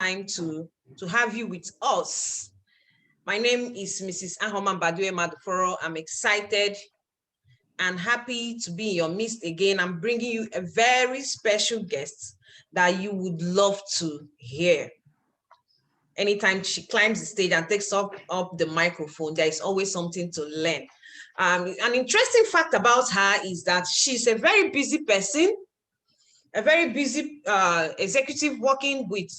time to have you with us. My name is Mrs. Mbadiwe-Maduforo. I'm excited and happy to be in your midst again. I'm bringing you a very special guest that you would love to hear. Anytime she climbs the stage and takes up the microphone, there is always something to learn. An interesting fact about her is that she's a very busy person, a very busy executive working with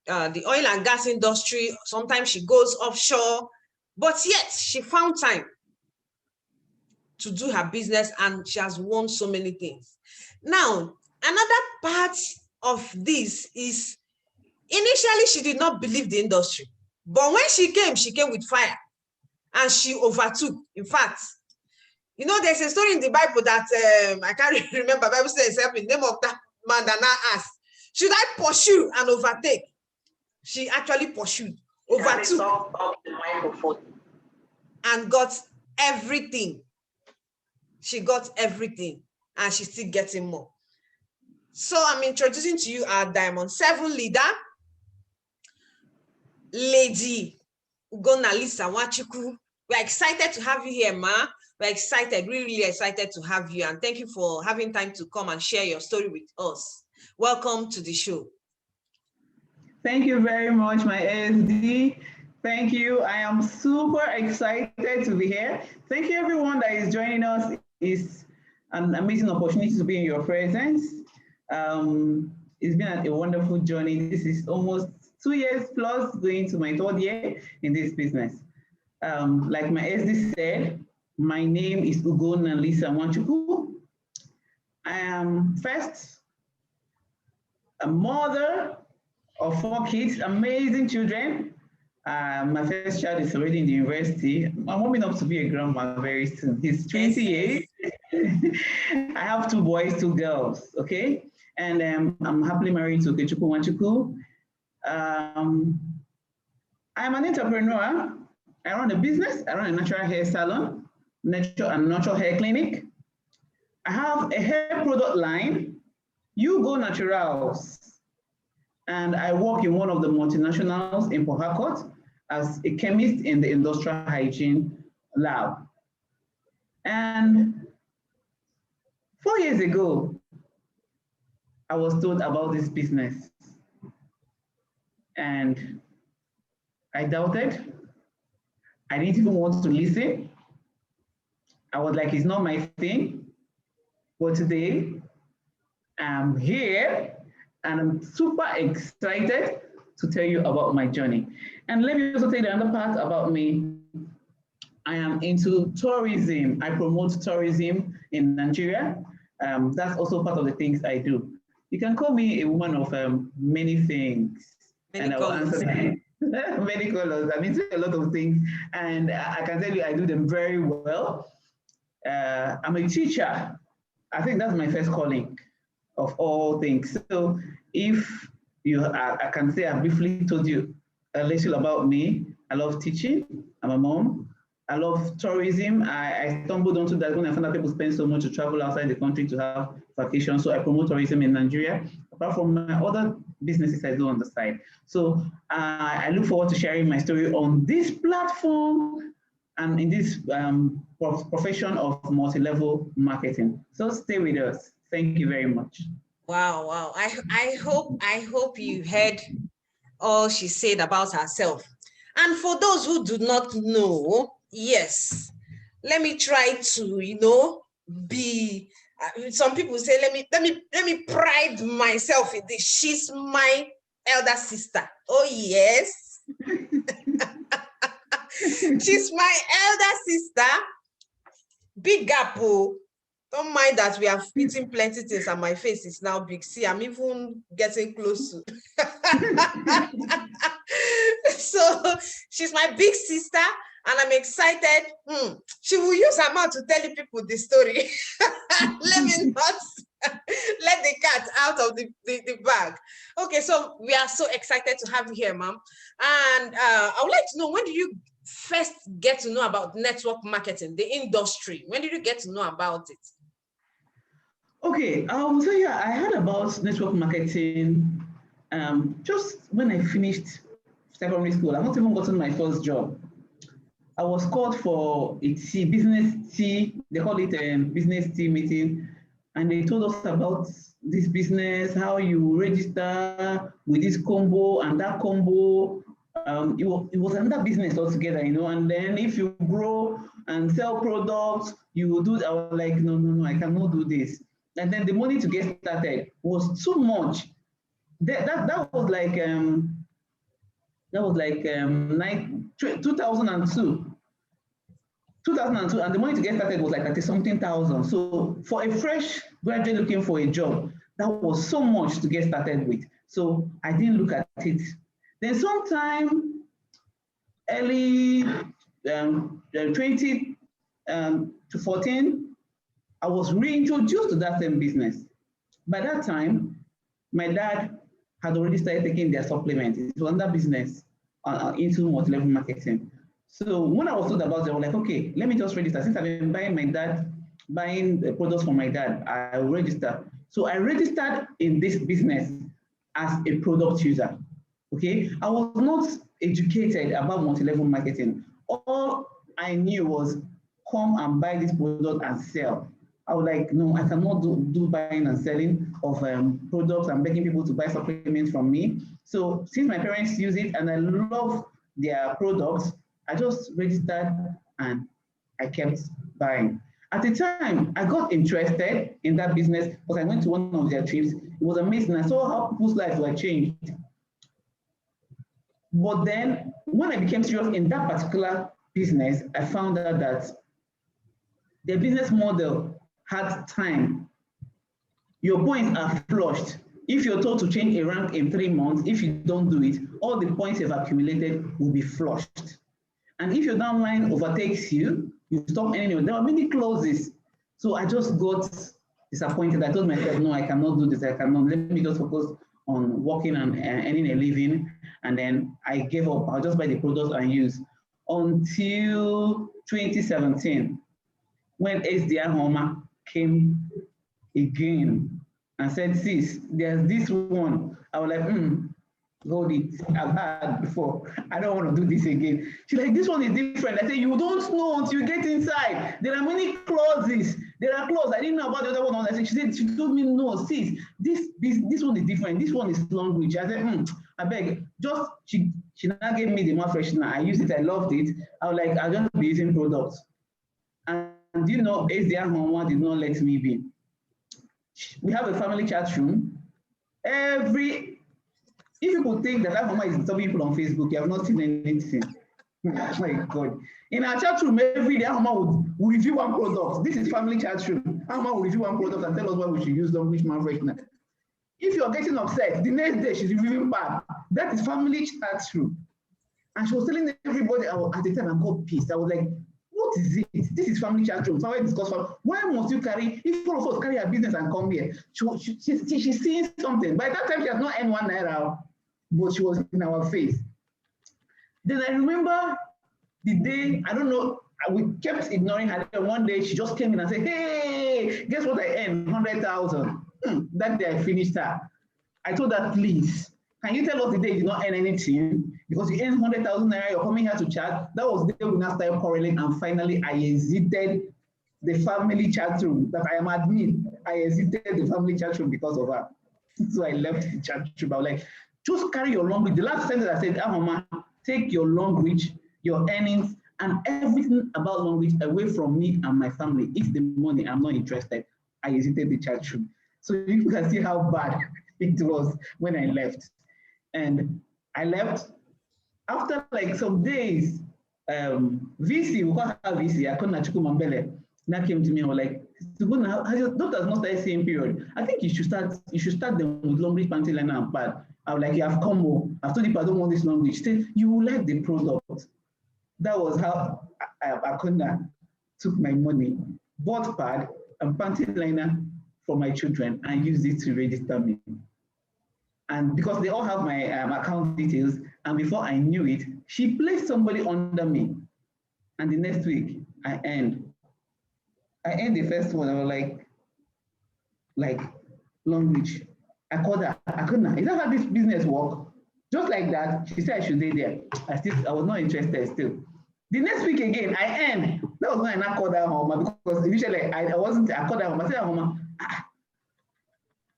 the oil and gas industry. Sometimes she goes offshore, but yet she found time to do her business and she has won so many things. Now, another part of this is initially she did not believe the industry, but when she came with fire and she overtook. In fact, you know, there's a story in the Bible that I can't remember. Bible says the name of that man that now asked, should I pursue and overtake? She actually pursued, overtook, and got everything. She got everything, and she's still getting more. So I'm introducing to you our Diamond 7 leader, Lady Ugonalisa Nwachukwu. We're excited to have you here, Ma. We're excited, really excited to have you, and thank you for having time to come and share your story with us. Welcome to the show. Thank you very much, my ASD. Thank you. I am super excited to be here. Thank you, everyone that is joining us. It's an amazing opportunity to be in your presence. It's been a wonderful journey. This is almost 2 years plus, going to my 3rd year in this business. Like my SD said, my name is Ugonalisa Nwachukwu. I am first a mother of 4 kids, amazing children. My first child is already in the university. I'm warming up to be a grandma very soon. He's 28. I have 2 boys, 2 girls, okay? And I'm happily married to Okechukwu Nwachukwu. I'm an entrepreneur. I run a business. I run a natural hair salon, natural hair clinic. I have a hair product line, You Go Naturals. And I work in one of the multinationals in Port Harcourt as a chemist in the industrial hygiene lab. And 4 years ago, I was told about this business. And I doubted. I didn't even want to listen. I was like, it's not my thing. But today, I'm here and I'm super excited to tell you about my journey. And let me also tell you another part about me. I am into tourism. I promote tourism in Nigeria. That's also part of the things I do. You can call me a woman of many things. And I will answer them. Many colors. I'm into a lot of things. And I can tell you I do them very well. I'm a teacher. I think that's my first calling of all things. So if you, I can say I briefly told you a little about me. I love teaching. I'm a mom. I love tourism. I stumbled onto that when I found out people spend so much to travel outside the country to have vacations. So I promote tourism in Nigeria, apart from my other businesses I do on the side. So I look forward to sharing my story on this platform and in this profession of multi-level marketing. So stay with us. Thank you very much. Wow, wow. I hope you heard all she said about herself. And for those who do not know, yes, let me try to, you know, be, some people say, let me pride myself in this. She's my elder sister. Oh, yes. She's my elder sister. Big gap. Don't mind that we have eaten plenty things and my face is now big. See, I'm even getting close to. So she's my big sister and I'm excited. She will use her mouth to tell you people the story. Let me not let the cat out of the bag. Okay, so we are so excited to have you here, ma'am. And I would like to know, when did you first get to know about network marketing, the industry? When did you get to know about it? Okay, so yeah, I heard about network marketing Just when I finished secondary school, I've not even gotten my first job. I was called for a business tea, they call it a business tea meeting, and they told us about this business, how you register with this combo and that combo. It was another business altogether, and then if you grow and sell products, you will do. I was like, no, I cannot do this. And then the money to get started was too much. That was like 2002. 2002, and the money to get started was like 30-something thousand. So for a fresh graduate looking for a job, that was so much to get started with. So I didn't look at it. Then sometime early 20 to 14, I was reintroduced to that same business. By that time, my dad had already started taking their supplements. It was another business into multi-level marketing. So when I was told about it, I was like, okay, let me just register. Since I've been buying the products from my dad, I will register. So I registered in this business as a product user. Okay, I was not educated about multi-level marketing. All I knew was come and buy this product and sell. I was like, no, I cannot do buying and selling of products and begging people to buy supplements from me. So since my parents use it and I love their products, I just registered and I kept buying. At the time, I got interested in that business because I went to one of their trips. It was amazing. I saw how people's lives were changed. But then when I became serious in that particular business, I found out that the business model had time. Your points are flushed. If you're told to change a rank in 3 months, if you don't do it, all the points you've accumulated will be flushed. And if your downline overtakes you, you stop earning. There are many clauses. So I just got disappointed. I told myself, no, I cannot do this. I cannot. Let me just focus on working and earning a living. And then I gave up. I'll just buy the products and use. Until 2017, when SDR Homer came again and said, sis, there's this one. I was like, hold it. I've had before. I don't want to do this again. She's like, this one is different. I said, you don't know until you get inside. There are many clauses. There are clauses. I didn't know about the other one. She told me, no, sis, this one is different. This one is long reach. I said, I beg. Just she now gave me the more freshener. I used it. I loved it. I was like, I'll just be using products. And SDR Home did not let me be. We have a family chat room. If you could think that Mama is disturbing people on Facebook, you have not seen anything. Oh my God. In our chat room, every day, Mama would review one product. This is family chat room. Mama will review one product and tell us why we should use them, which man freshener. If you're getting upset, the next day she's reviewing bad. That is family chat room. And she was telling everybody, at the time I got pissed. I was like, what is it? This is family chat room. Somebody discuss why must you carry, if all of us carry our business and come here? She's seeing something. By that time, she has not earned 1 naira, but she was in our face. Then I remember the day, I don't know, we kept ignoring her. One day she just came in and said, hey, guess what I earned? 100,000. That day I finished her. I told her, please, can you tell us the day you did not earn anything? Because you earned 100,000 naira, you're coming here to chat. That was the day we now started quarreling, and finally I exited the family chat room. That I am admin. I exited the family chat room because of her. So I left the chat room. I was like, just carry your long reach. The last sentence I said, Mama, take your long reach, your earnings, and everything about long reach away from me and my family. It's the money, I'm not interested. I exited the chat room. So you can see how bad it was when I left. And I left after like some days. VC, we call her VC, Akona Chukwumambele, now came to me and was like, your daughter's not the same period. I think you should start them with long reach panty liner and pad. I was like, you have combo. I've told you I don't want this long reach. You will like the product. That was how Akona took my money, bought pad and panty liner for my children and used it to register me. And because they all have my account details, and before I knew it, she placed somebody under me. And the next week, I earned the first one. I was like long reach. I called her, Akuna, is that how this business work? Just like that, she said I should stay there. I was not interested still. The next week again, I earned. That was when I called her home because initially I called her home. I said, home,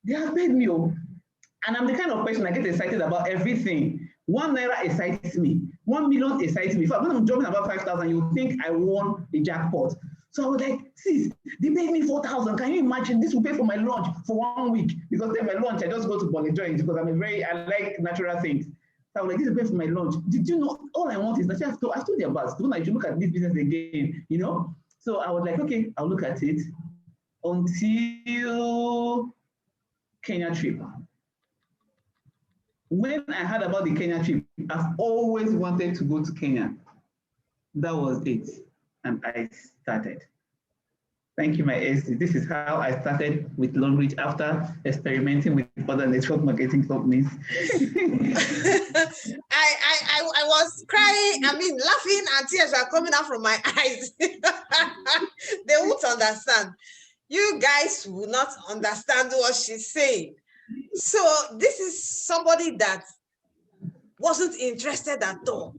they have paid me. And I'm the kind of person I get excited about everything. 1 naira excites me. 1 million excites me. When I'm jumping about 5,000, you think I won a jackpot. So I was like, sis, they paid me 4,000. Can you imagine? This will pay for my lunch for 1 week. Because then my lunch, I just go to Bolly Joint because I like natural things. So I was like, this will pay for my lunch. Did you know, all I want is that I told you about, I should look at this business again, you know? So I was like, okay, I'll look at it until Kenya trip. When I heard about the Kenya trip, I've always wanted to go to Kenya. That was it. And I started. Thank you, my SD. This is how I started with Longreach after experimenting with other network marketing companies. I was crying, laughing, and tears were coming out from my eyes. They won't understand. You guys will not understand what she's saying. So this is somebody that wasn't interested at all.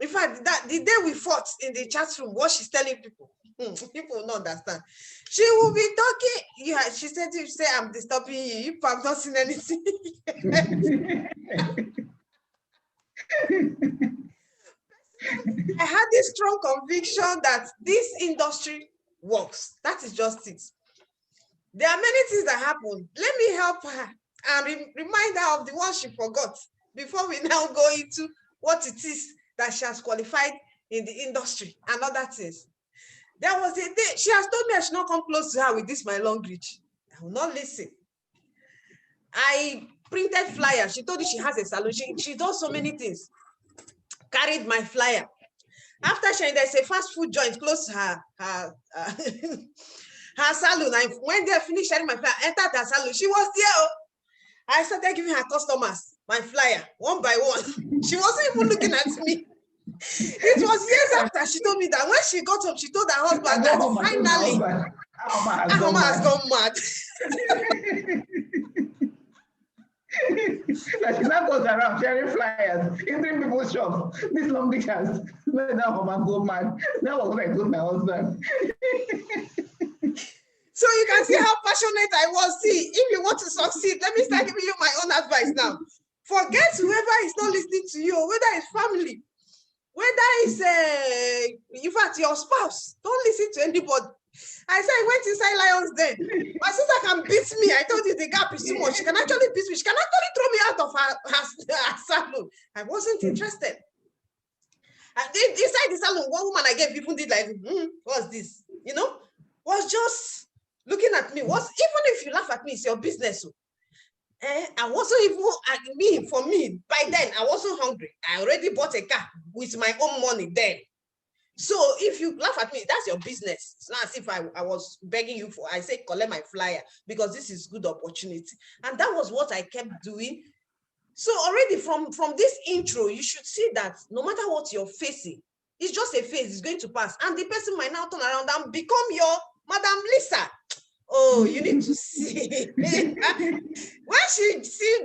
In fact, that the day we fought in the chat room, what she's telling people, people will not understand. She will be talking. Yeah, she said, "You say I'm disturbing you. You have not seen anything." I had this strong conviction that this industry works. That is just it. There are many things that happen. Let me help her and remind her of the one she forgot before we now go into what it is that she has qualified in the industry and other things. There was a day, she has told me I should not come close to her with this, my Longreach. I will not listen. I printed flyers. She told me she has a salon. She does so many things. Carried my flyer. After sharing, there's a fast food joint close to her salon. I went there, finished sharing my flyer, entered her salon. She was there. I started giving her customers my flyer one by one. She wasn't even looking at me. It was years after she told me that when she got home, she told her husband that finally Ahoma has gone mad. That she now goes around sharing flyers, entering people's shops. This Longreach has made Ahoma go mad. That was what I told my husband. So you can see how passionate I was. See, if you want to succeed, let me start giving you my own advice now. Forget whoever is not listening to you, whether it's family, whether it's in fact your spouse. Don't listen to anybody. I said I went inside Lion's Den. My sister can beat me. I told you the gap is too much. She can actually beat me. She can actually throw me out of her salon. I wasn't interested. And inside the salon, one woman I gave even did like, what's this? You know, was just looking at me. Even if you laugh at me, it's your business. I wasn't even, for me, by then, I wasn't hungry. I already bought a car with my own money then. So if you laugh at me, that's your business. It's not as if I was begging you for, I say, collect my flyer because this is good opportunity. And that was what I kept doing. So already from this intro, you should see that no matter what you're facing, it's just a phase, it's going to pass. And the person might now turn around and become your Madam Lisa. Oh, you need to see. When she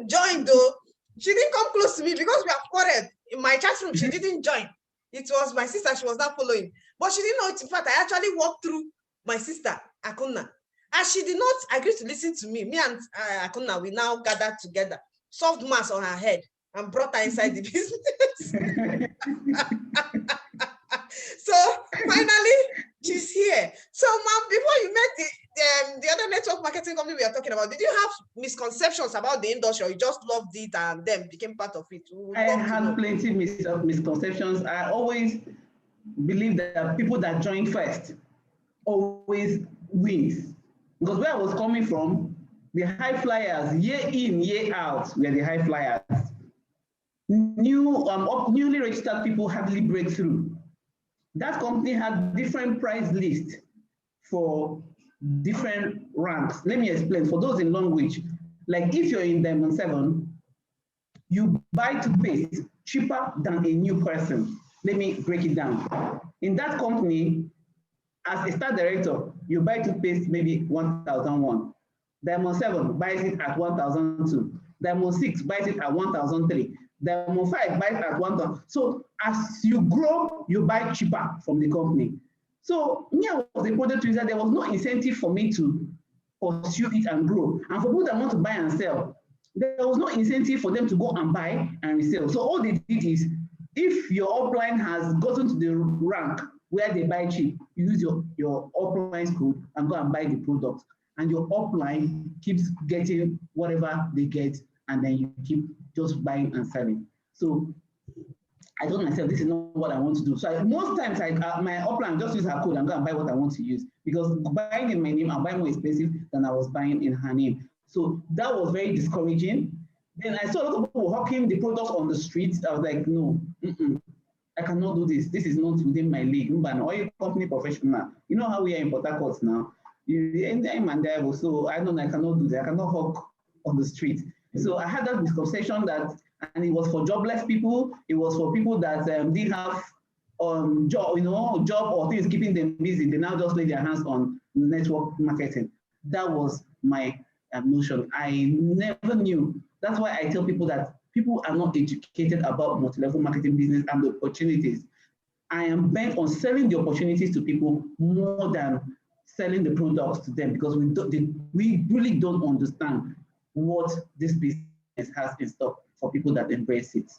joined though, she didn't come close to me because we have quarreled. In my chat room, she didn't join. It was my sister, she was not following. But she didn't know it. In fact, I actually walked through my sister, Akuna. And she did not agree to listen to me. Me and Akuna, we now gathered together, soft mask on her head, and brought her inside the business. So finally, she's here. So, ma'am, before you met the other network marketing company we are talking about, did you have misconceptions about the industry, or you just loved it and then became part of it? I had plenty of misconceptions. I always believe that people that join first always wins. Because where I was coming from, the high flyers, year in, year out, were the high flyers. Newly registered people hardly break through. That company had different price lists for different ranks. Let me explain. For those in Longreach, like if you're in Diamond 7, you buy toothpaste cheaper than a new person. Let me break it down. In that company, as a star director, you buy toothpaste maybe 1,001. Diamond 7 buys it at 1,002. Diamond 6 buys it at 1,003. Diamond 5 buys at 1,000. So as you grow, you buy cheaper from the company. So me, I was a product user. There was no incentive for me to pursue it and grow. And for people that want to buy and sell, there was no incentive for them to go and buy and resell. So all they did is, if your upline has gotten to the rank where they buy cheap, you use your upline's code and go and buy the product. And your upline keeps getting whatever they get, and then you keep just buying and selling. So I told myself, this is not what I want to do. So most times, my upline just use her code and go and buy what I want to use, because buying in my name, I'll buy more expensive than I was buying in her name. So that was very discouraging. Then I saw a lot of people hawking the products on the streets. I was like, no, I cannot do this. This is not within my league. I'm an oil company professional. You know how we are in Port Harcourt now. Mbadiwe, so I know I cannot do that. I cannot hawk on the street. So I had that misconception that, and it was for jobless people. It was for people that didn't have job or things keeping them busy. They now just lay their hands on network marketing. That was my notion. I never knew. That's why I tell people that people are not educated about multi-level marketing business and the opportunities. I am bent on selling the opportunities to people more than selling the products to them, because we really don't understand what this business has in stock for people that embrace it.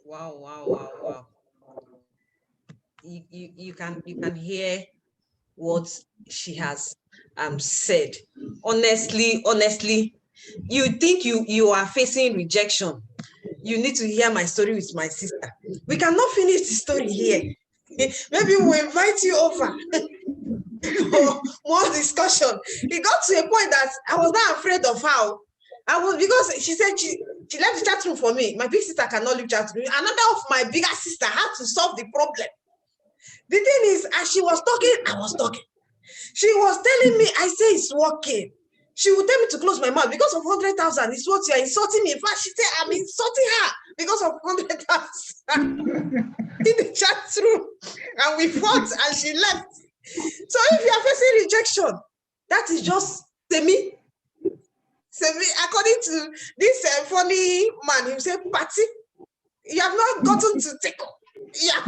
Wow. You can hear what she has said. Honestly, you think you are facing rejection. You need to hear my story with my sister. We cannot finish the story here. Maybe we'll invite you over for more discussion. It got to a point that I was not afraid of how because she said she left the chat room for me. My big sister cannot leave chat room. Another of my bigger sister had to solve the problem. The thing is, as she was talking, I was talking. She was telling me, I say it's working. She would tell me to close my mouth because of 100,000. It's what you're insulting me. In fact, she said I'm insulting her because of 100,000 in the chat room. And we fought and she left. So if you are facing rejection, that is just semi. According to this funny man, he said, Patty, you have not gotten to tickle. Yeah.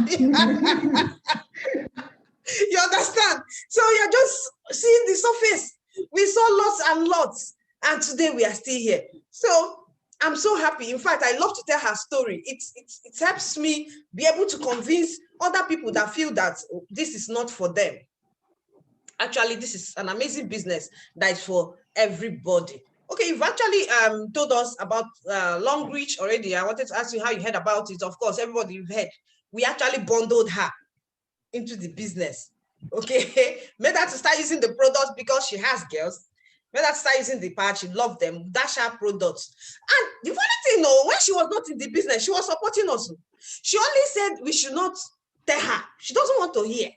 You understand? So you're just seeing the surface. We saw lots and lots, and today we are still here. So I'm so happy. In fact, I love to tell her story. It helps me be able to convince other people that feel that this is not for them. Actually, this is an amazing business that is for everybody. Okay, you've actually told us about Long Reach already. I wanted to ask you how you heard about it. Of course, everybody you've heard. We actually bundled her into the business. Okay, made her to start using the products because she has girls. Made her to start using the pad. She loved them. Dash her products. And the funny thing, when she was not in the business, she was supporting us. She only said we should not tell her. She doesn't want to hear.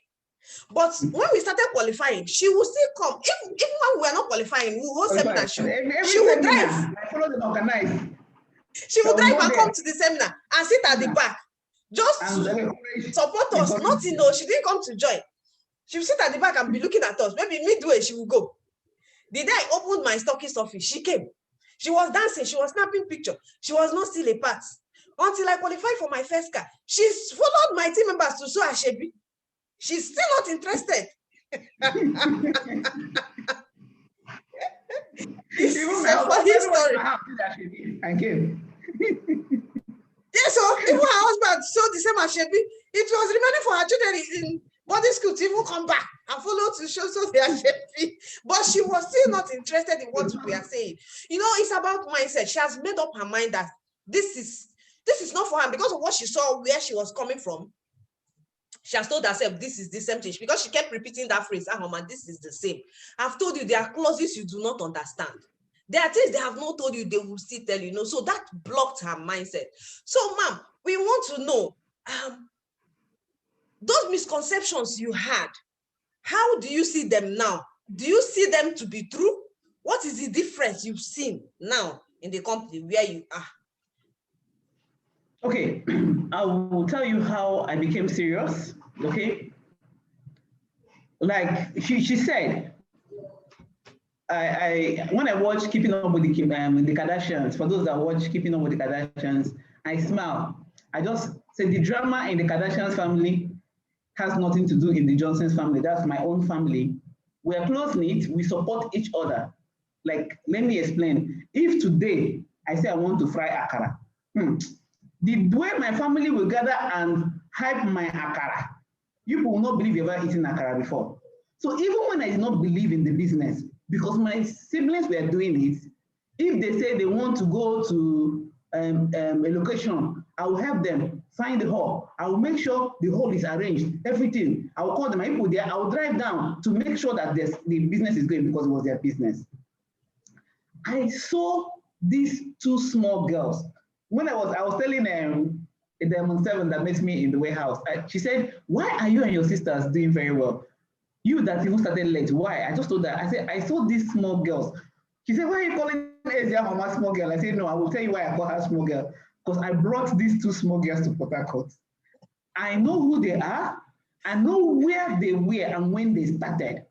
But when we started qualifying, she will still come. Even when we are not qualifying, we will host seminar. She will drive. I follow them organized. She will drive and come to the seminar and sit at the back. Just to support us. Nothing, no, she didn't come to join. She will sit at the back and be looking at us. Maybe midway, she will go. The day I opened my stockist office, she came. She was dancing. She was snapping pictures. She was not still a part. Until I qualified for my first car, she's followed my team members to show Ashebi. She's still not interested. This is a funny story. I came. Yeah, so even her husband saw the same Ashebi. It was remaining for her children in boarding school to even come back and follow to show the Ashebi. But she was still not interested in what we are saying. You know, it's about mindset. She has made up her mind that this is not for her because of what she saw where she was coming from. She has told herself, this is the same thing. Because she kept repeating that phrase, man, this is the same. I've told you there are clauses you do not understand. There are things they have not told you, they will still tell you. So that blocked her mindset. So, ma'am, we want to know, those misconceptions you had, how do you see them now? Do you see them to be true? What is the difference you've seen now in the company where you are? Okay, I will tell you how I became serious, okay? Like she said, when I watch Keeping Up with the Kardashians, for those that watch Keeping Up with the Kardashians, I smile. I just say the drama in the Kardashians family has nothing to do in the Johnson's family. That's my own family. We are close-knit, we support each other. Like, let me explain. If today I say I want to fry akara, the way my family will gather and hype my akara, you will not believe you've ever eaten akara before. So even when I did not believe in the business, because my siblings were doing it, if they say they want to go to a location, I will help them find the hall. I will make sure the hall is arranged, everything. I will call them, I put there, I will drive down to make sure that the business is going because it was their business. I saw these two small girls. When I was telling the Diamond 7 that met me in the warehouse, she said, why are you and your sisters doing very well? You that even started late, why? I just told her, I said, I saw these small girls. She said, why are you calling Ezia Mama small girl? I said, no, I will tell you why I call her small girl. Because I brought these two small girls to Port Harcourt. I know who they are. I know where they were and when they started.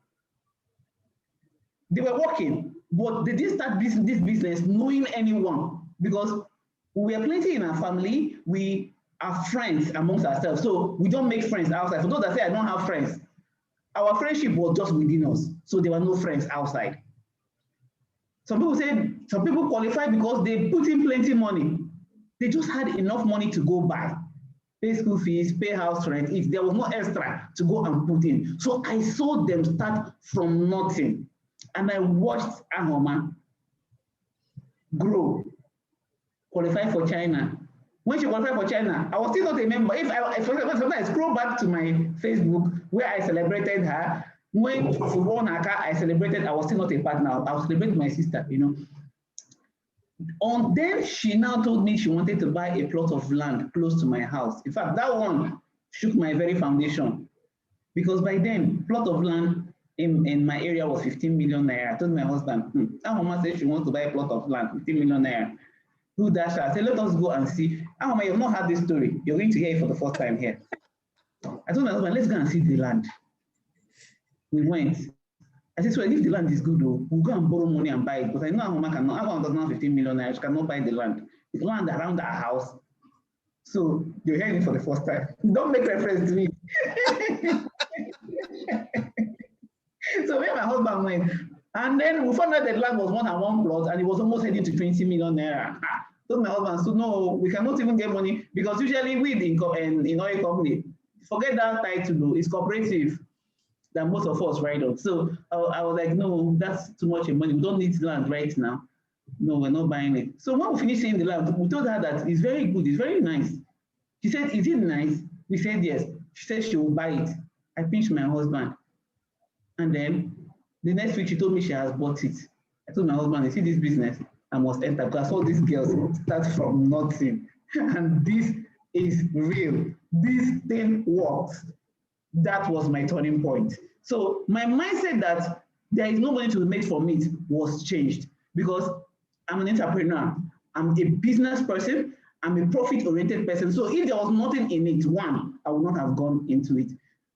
They were working, but they didn't start this business knowing anyone because we are plenty in our family. We are friends amongst ourselves. So we don't make friends outside. For those that say I don't have friends, our friendship was just within us. So there were no friends outside. Some people say, some people qualify because they put in plenty money. They just had enough money to go buy, pay school fees, pay house rent. If there was no extra to go and put in. So I saw them start from nothing. And I watched Ahoma grow, qualify for China. When she qualified for China, I was still not a member. Sometimes I scroll back to my Facebook where I celebrated her. When she won her car, I celebrated, I was still not a partner. I was celebrating my sister, you know. Then she now told me she wanted to buy a plot of land close to my house. In fact, that one shook my very foundation because by then, plot of land in my area was 15 million naira. I told my husband, our mama said she wants to buy a plot of land, 15 million naira. Who dashed her? I said, let us go and see. Our mama, you've not heard this story. You're going to hear it for the first time here. I told my husband, let's go and see the land. We went. I said, so if the land is good, we'll go and borrow money and buy it. Because I know our mama cannot, our mama does not have 15 million naira, she cannot buy the land. It's land around our house. So you're hearing it for the first time. Don't make reference to me. So me and my husband went, and then we found out that land was more than one plot, and it was almost heading to 20 million naira. So my husband said, no, we cannot even get money because usually we in oil company, forget that title, it's cooperative that most of us write on. So I was like, no, that's too much money. We don't need land right now. No, we're not buying it. So when we finished seeing the land, we told her that it's very good, it's very nice. She said, is it nice? We said yes. She said she will buy it. I pinched my husband. And then the next week she told me she has bought it. I told my husband, you see this business, I must enter because I saw these girls start from nothing. And this is real. This thing works. That was my turning point. So my mindset that there is no money to be made from it was changed because I'm an entrepreneur. I'm a business person. I'm a profit-oriented person. So if there was nothing in it, one, I would not have gone into it.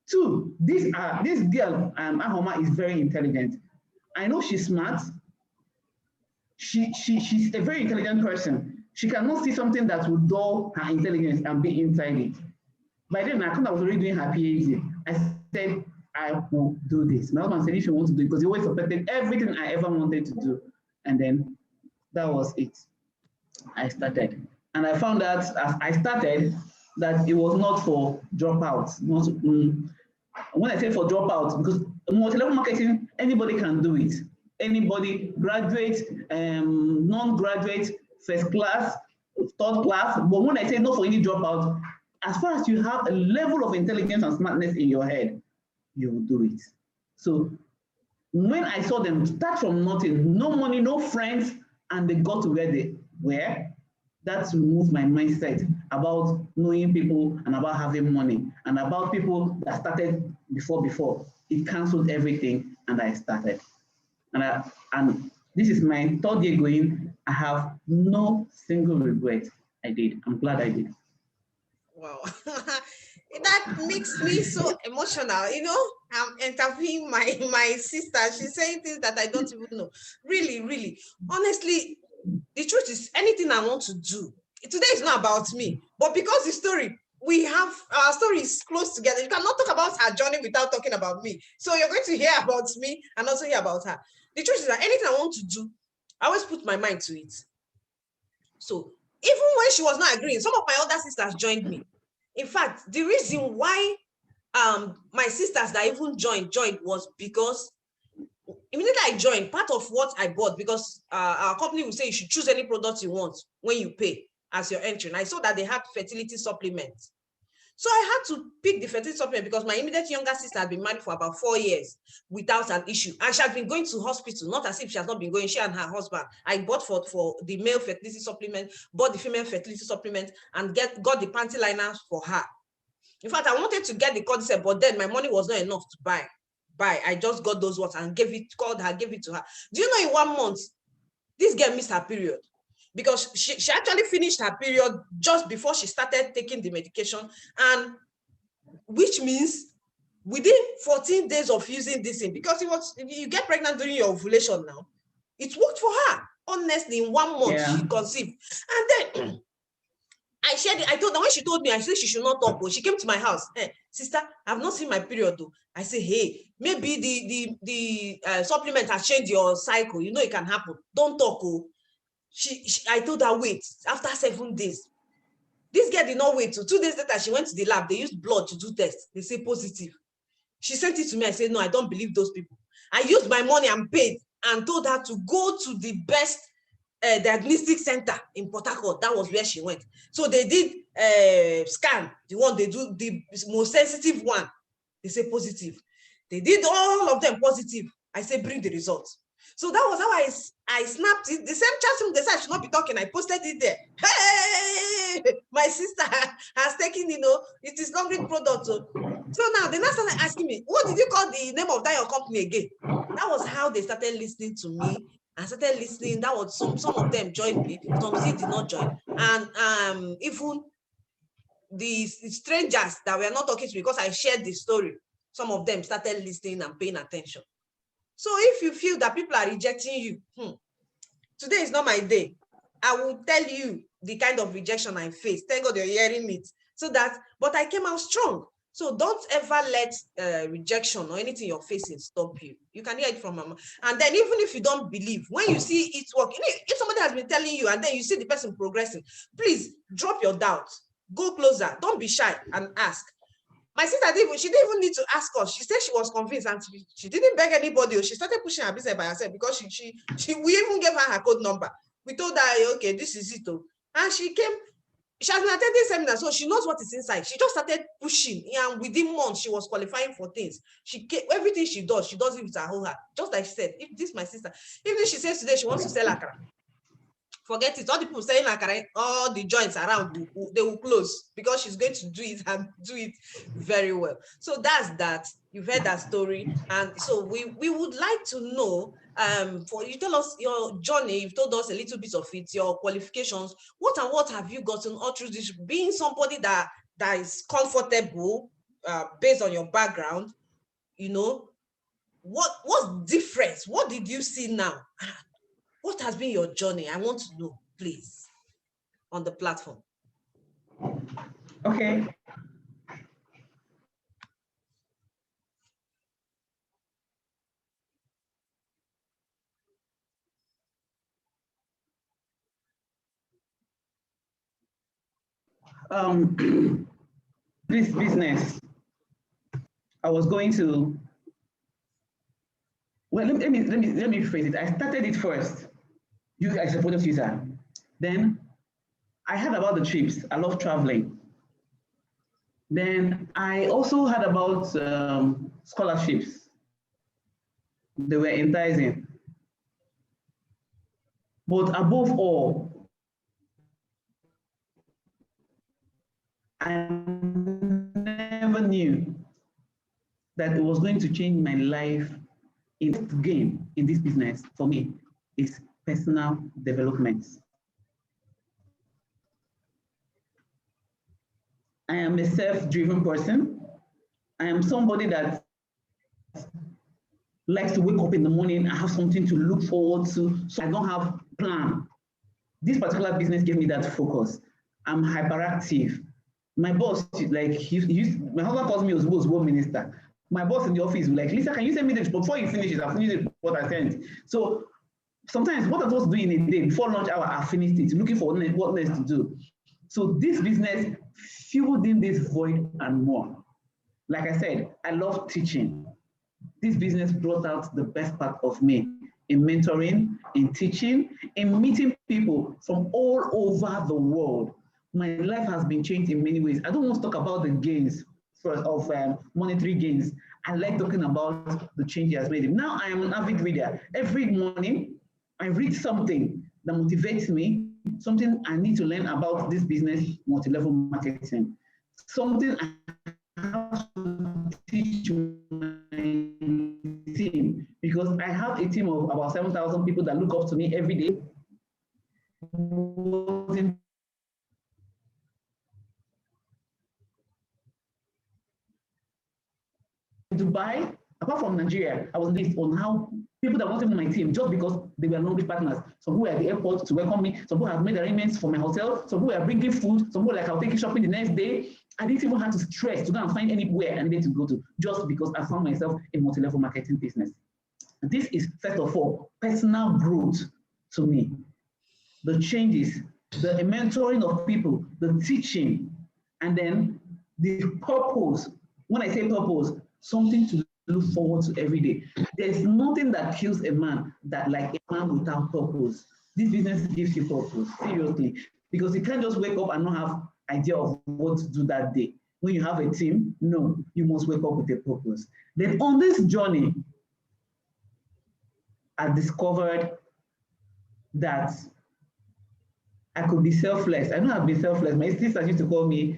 Two, this girl, Ahoma, is very intelligent. I know she's smart. She's a very intelligent person. She cannot see something that would dull her intelligence and be inside it. By then, I was already doing her PhD. I said, I will do this. My husband said, if you want to do it, because he always supported everything I ever wanted to do. And then that was it. I started. And I found out as I started that it was not for dropouts. When I say for dropouts, because multi-level marketing, anybody can do it. Anybody, graduate, non-graduate, first class, third class. But when I say not for any dropout, as far as you have a level of intelligence and smartness in your head, you will do it. So when I saw them start from nothing, no money, no friends, and they got to where they were, that removed my mindset about knowing people and about having money and about people that started before. It canceled everything and I started. And this is my third year going. I have no single regret. I did. I'm glad I did. Wow. That makes me so emotional. You know, I'm interviewing my sister. She's saying things that I don't even know. Really, really. Honestly, the truth is anything I want to do. Today is not about me, but because the story, we have our story is close together. You cannot talk about her journey without talking about me. So you're going to hear about me and also hear about her. The truth is that anything I want to do, I always put my mind to it. So even when she was not agreeing, some of my other sisters joined me. In fact, the reason why my sisters that even joined was because immediately I joined, part of what I bought, because our company will say you should choose any product you want when you pay as your entry. And I saw that they had fertility supplements. So I had to pick the fertility supplement because my immediate younger sister had been married for about 4 years without an issue. And she had been going to hospital, not as if she has not been going, she and her husband. I bought for the male fertility supplement, bought the female fertility supplement, and got the panty liners for her. In fact, I wanted to get the cordyceps, but then my money was not enough to buy. I just got those ones and called her, gave it to her. Do you know in 1 month, this girl missed her period? Because she actually finished her period just before she started taking the medication, and which means within 14 days of using this thing, because you get pregnant during your ovulation now, it worked for her. Honestly, in 1 month, she conceived. And then I shared it. I told her, when she told me, I said she should not talk. She came to my house. Hey, sister, I've not seen my period though. I say, hey, maybe the supplement has changed your cycle. You know it can happen. Don't talk. Oh. I told her, wait. After 7 days, this girl did not wait. So 2 days later, she went to the lab. They used blood to do tests. They say positive. She sent it to me. I said, no, I don't believe those people. I used my money and paid and told her to go to the best diagnostic center in Port Harcourt. That was where she went. So they did scan, the one they do, the most sensitive one. They say positive. They did all of them positive. I say, bring the results. So that was how I snapped it. The same chat they said I should not be talking. I posted it there. Hey, my sister has taken, it is long product. So now they now started asking me, what did you call the name of that your company again? That was how they started listening to me. I started listening. That was some of them joined me, some still did not join. And even the strangers that were not talking to me because I shared the story, some of them started listening and paying attention. So if you feel that people are rejecting you, today is not my day. I will tell you the kind of rejection I faced. Thank God you're hearing it. But I came out strong. So don't ever let rejection or anything you're facing stop you. You can hear it from mama. And then even if you don't believe, when you see it work, if somebody has been telling you and then you see the person progressing, please drop your doubts. Go closer. Don't be shy and ask. My sister she didn't even need to ask us. She said she was convinced and she didn't beg anybody. She started pushing her business by herself because we even gave her code number. We told her, okay, this is it. And she came. She has been attending seminars, so she knows what is inside. She just started pushing, and within months, she was qualifying for things. Everything she does it with her whole heart. Just like she said, if this is my sister, even if she says today she wants to sell akara, forget it. All the people selling akara, all the joints around, they will close because she's going to do it and do it very well. So that's that. You've heard that story, and so we would like to know. For you tell us your journey, you've told us a little bit of it, your qualifications. What have you gotten all through this? Being somebody that is comfortable, based on your background, what's different? What did you see now? What has been your journey? I want to know, please, on the platform. Okay. This business, I was going to, well, let me phrase it. I started it first, as a product user. Then I heard about the trips. I love traveling. Then I also heard about scholarships. They were enticing. But above all, I never knew that it was going to change my life. In this game, in this business, for me, is personal development. I am a self-driven person. I am somebody that likes to wake up in the morning. I have something to look forward to, so I don't have plan. This particular business gave me that focus. I'm hyperactive. My boss, like, my husband calls me Osbo minister. My boss in the office will like, Lisa, can you send me this before you finish it? I'll finish it what I sent. So sometimes what I'm supposed to do in a day before lunch hour, I finished it, looking for what next to do. So this business filled in this void and more. Like I said, I love teaching. This business brought out the best part of me in mentoring, in teaching, in meeting people from all over the world. My life has been changed in many ways. I don't want to talk about the gains of monetary gains. I like talking about the change it has made. Now I am an avid reader. Every morning, I read something that motivates me, something I need to learn about this business, multi-level marketing, something I have to teach my team, because I have a team of about 7,000 people that look up to me every day. Dubai, apart from Nigeria, I was based on how people that wanted my team just because they were language partners. Some who were at the airport to welcome me, some who have made arrangements for my hotel, some who were bringing food, some who like I'll take you shopping the next day. I didn't even have to stress to go and find anywhere I needed to go to just because I found myself in multi-level marketing business. This is, first of all, personal growth to me. The changes, the mentoring of people, the teaching, and then the purpose. When I say purpose, something to look forward to every day. There's nothing that kills a man that like a man without purpose. This business gives you purpose, seriously, because you can't just wake up and not have idea of what to do that day. When you have a team, no, you must wake up with a purpose. Then on this journey, I discovered that I could be selfless. I know I've been selfless. My sister used to call me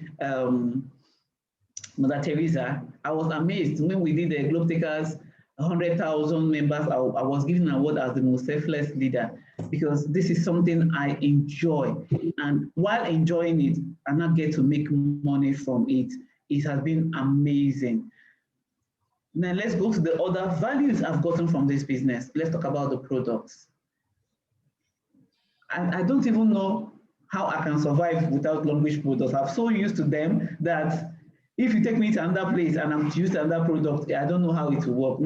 Mother Teresa. I was amazed when we did the Globe Takers 100,000 members. I was given an award as the most selfless leader because this is something I enjoy. And while enjoying it, I not get to make money from it. It has been amazing. Now let's go to the other values I've gotten from this business. Let's talk about the products. I don't even know how I can survive without language products. I'm so used to them that if you take me to another place and I'm to use another product, I don't know how it will work.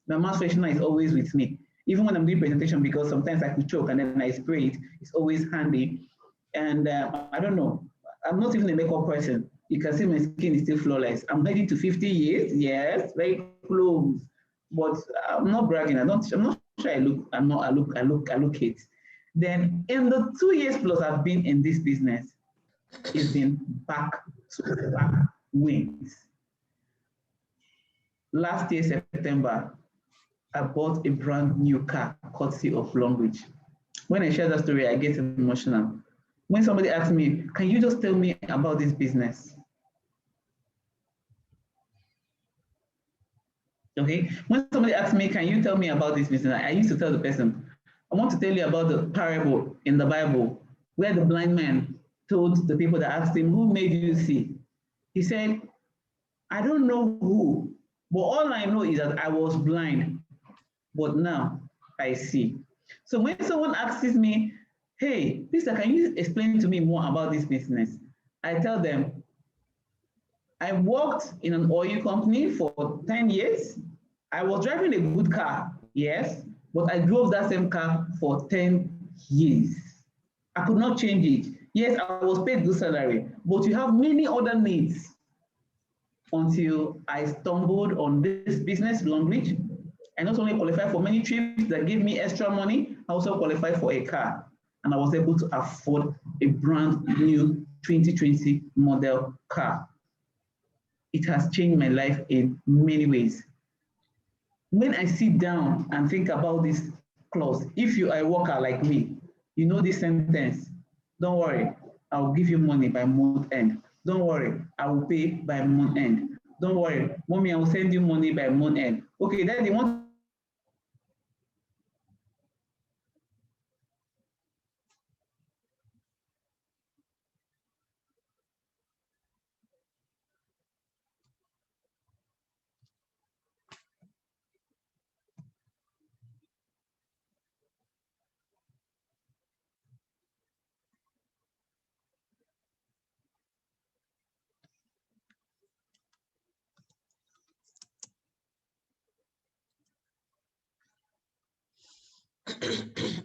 The mouth freshener is always with me. Even when I'm doing presentation, because sometimes I could choke and then I spray it, it's always handy. And I don't know, I'm not even a makeup person. You can see my skin is still flawless. I'm heading to 50 years, yes, very close. But I'm not bragging. I'm not sure I look it. Then in the 2 years plus I've been in this business, it's been back to back wins. Last year, September, I bought a brand new car, courtesy of Language. When I share that story, I get emotional. When somebody asks me, can you just tell me about this business? Okay, when somebody asks me, can you tell me about this business? I used to tell the person, I want to tell you about the parable in the Bible where the blind man told the people that asked him, who made you see? He said, I don't know who, but all I know is that I was blind, but now I see. So when someone asks me, hey, Lisa, can you explain to me more about this business? I tell them, I worked in an oil company for 10 years. I was driving a good car, yes, but I drove that same car for 10 years. I could not change it. Yes, I was paid good salary, but you have many other needs until I stumbled on this business, Language. I not only qualified for many trips that gave me extra money, I also qualified for a car. And I was able to afford a brand new 2020 model car. It has changed my life in many ways. When I sit down and think about this clause, if you are a worker like me, you know this sentence, don't worry, I'll give you money by month end. Don't worry, I will pay by month end. Don't worry, mommy, I will send you money by month end. Okay, then they want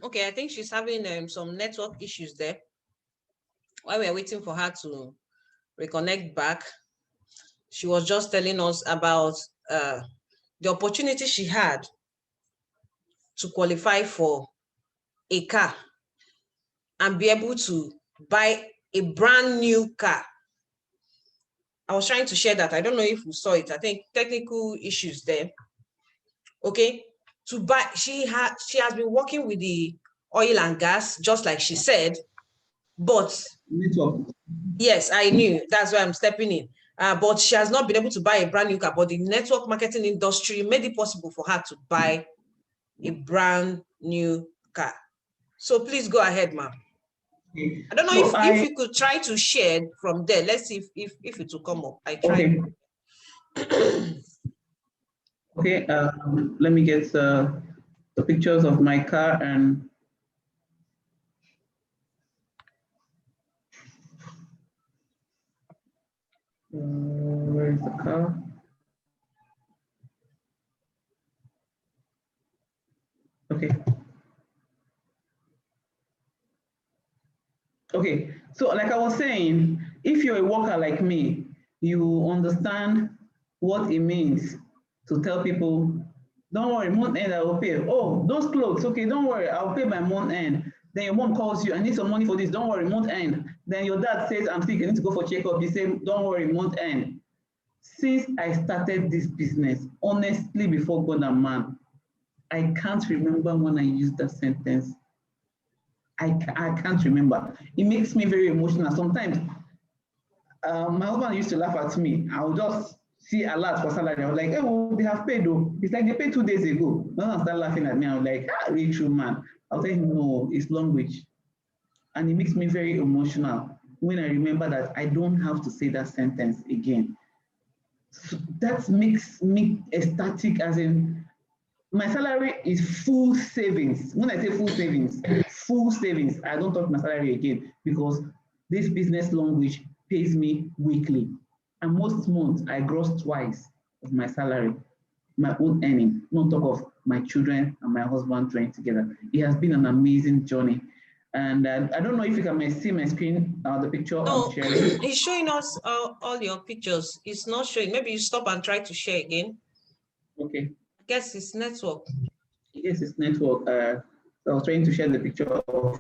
Okay, I think she's having some network issues there. While we're waiting for her to reconnect back, she was just telling us about the opportunity she had to qualify for a car and be able to buy a brand new car. I was trying to share that. I don't know if you saw it. I think technical issues there. Okay, to buy, she has been working with the oil and gas, just like she said, but Network. yes, I knew. That's why I'm stepping in. But she has not been able to buy a brand new car, but the network marketing industry made it possible for her to buy a brand new car. So please go ahead, ma'am. Okay. I don't know So if you could try to share from there. Let's see if it will come up. I tried. Okay. Okay. Let me get the pictures of my car and. Where is the car? Okay. Okay. So like I was saying, if you're a worker like me, you understand what it means to tell people, don't worry, month end I will pay. Oh, those clothes, okay, don't worry, I'll pay by month end. Then your mom calls you, I need some money for this, don't worry, month end. Then your dad says, I'm sick, I need to go for checkup. You say, don't worry, month end. Since I started this business, honestly, before God and man, I can't remember when I used that sentence. I can't remember. It makes me very emotional. Sometimes my husband used to laugh at me. I would just see a lot for salary. I was like, hey, well, they have paid though. It's like they paid 2 days ago. My husband started laughing at me. I was like, really true, man. I'll tell him, no, it's language. And it makes me very emotional when I remember that I don't have to say that sentence again. So that makes me ecstatic, as in my salary is full savings. When I say full savings, I don't talk my salary again because this business language pays me weekly. And most months I gross twice of my salary, my own earning, not talk of my children and my husband joined together. It has been an amazing journey. And I don't know if you can see my screen, the picture I'm sharing. It's showing us all your pictures. It's not showing. Maybe you stop and try to share again. Okay. I guess it's network. Yes, it's network. So I was trying to share the picture of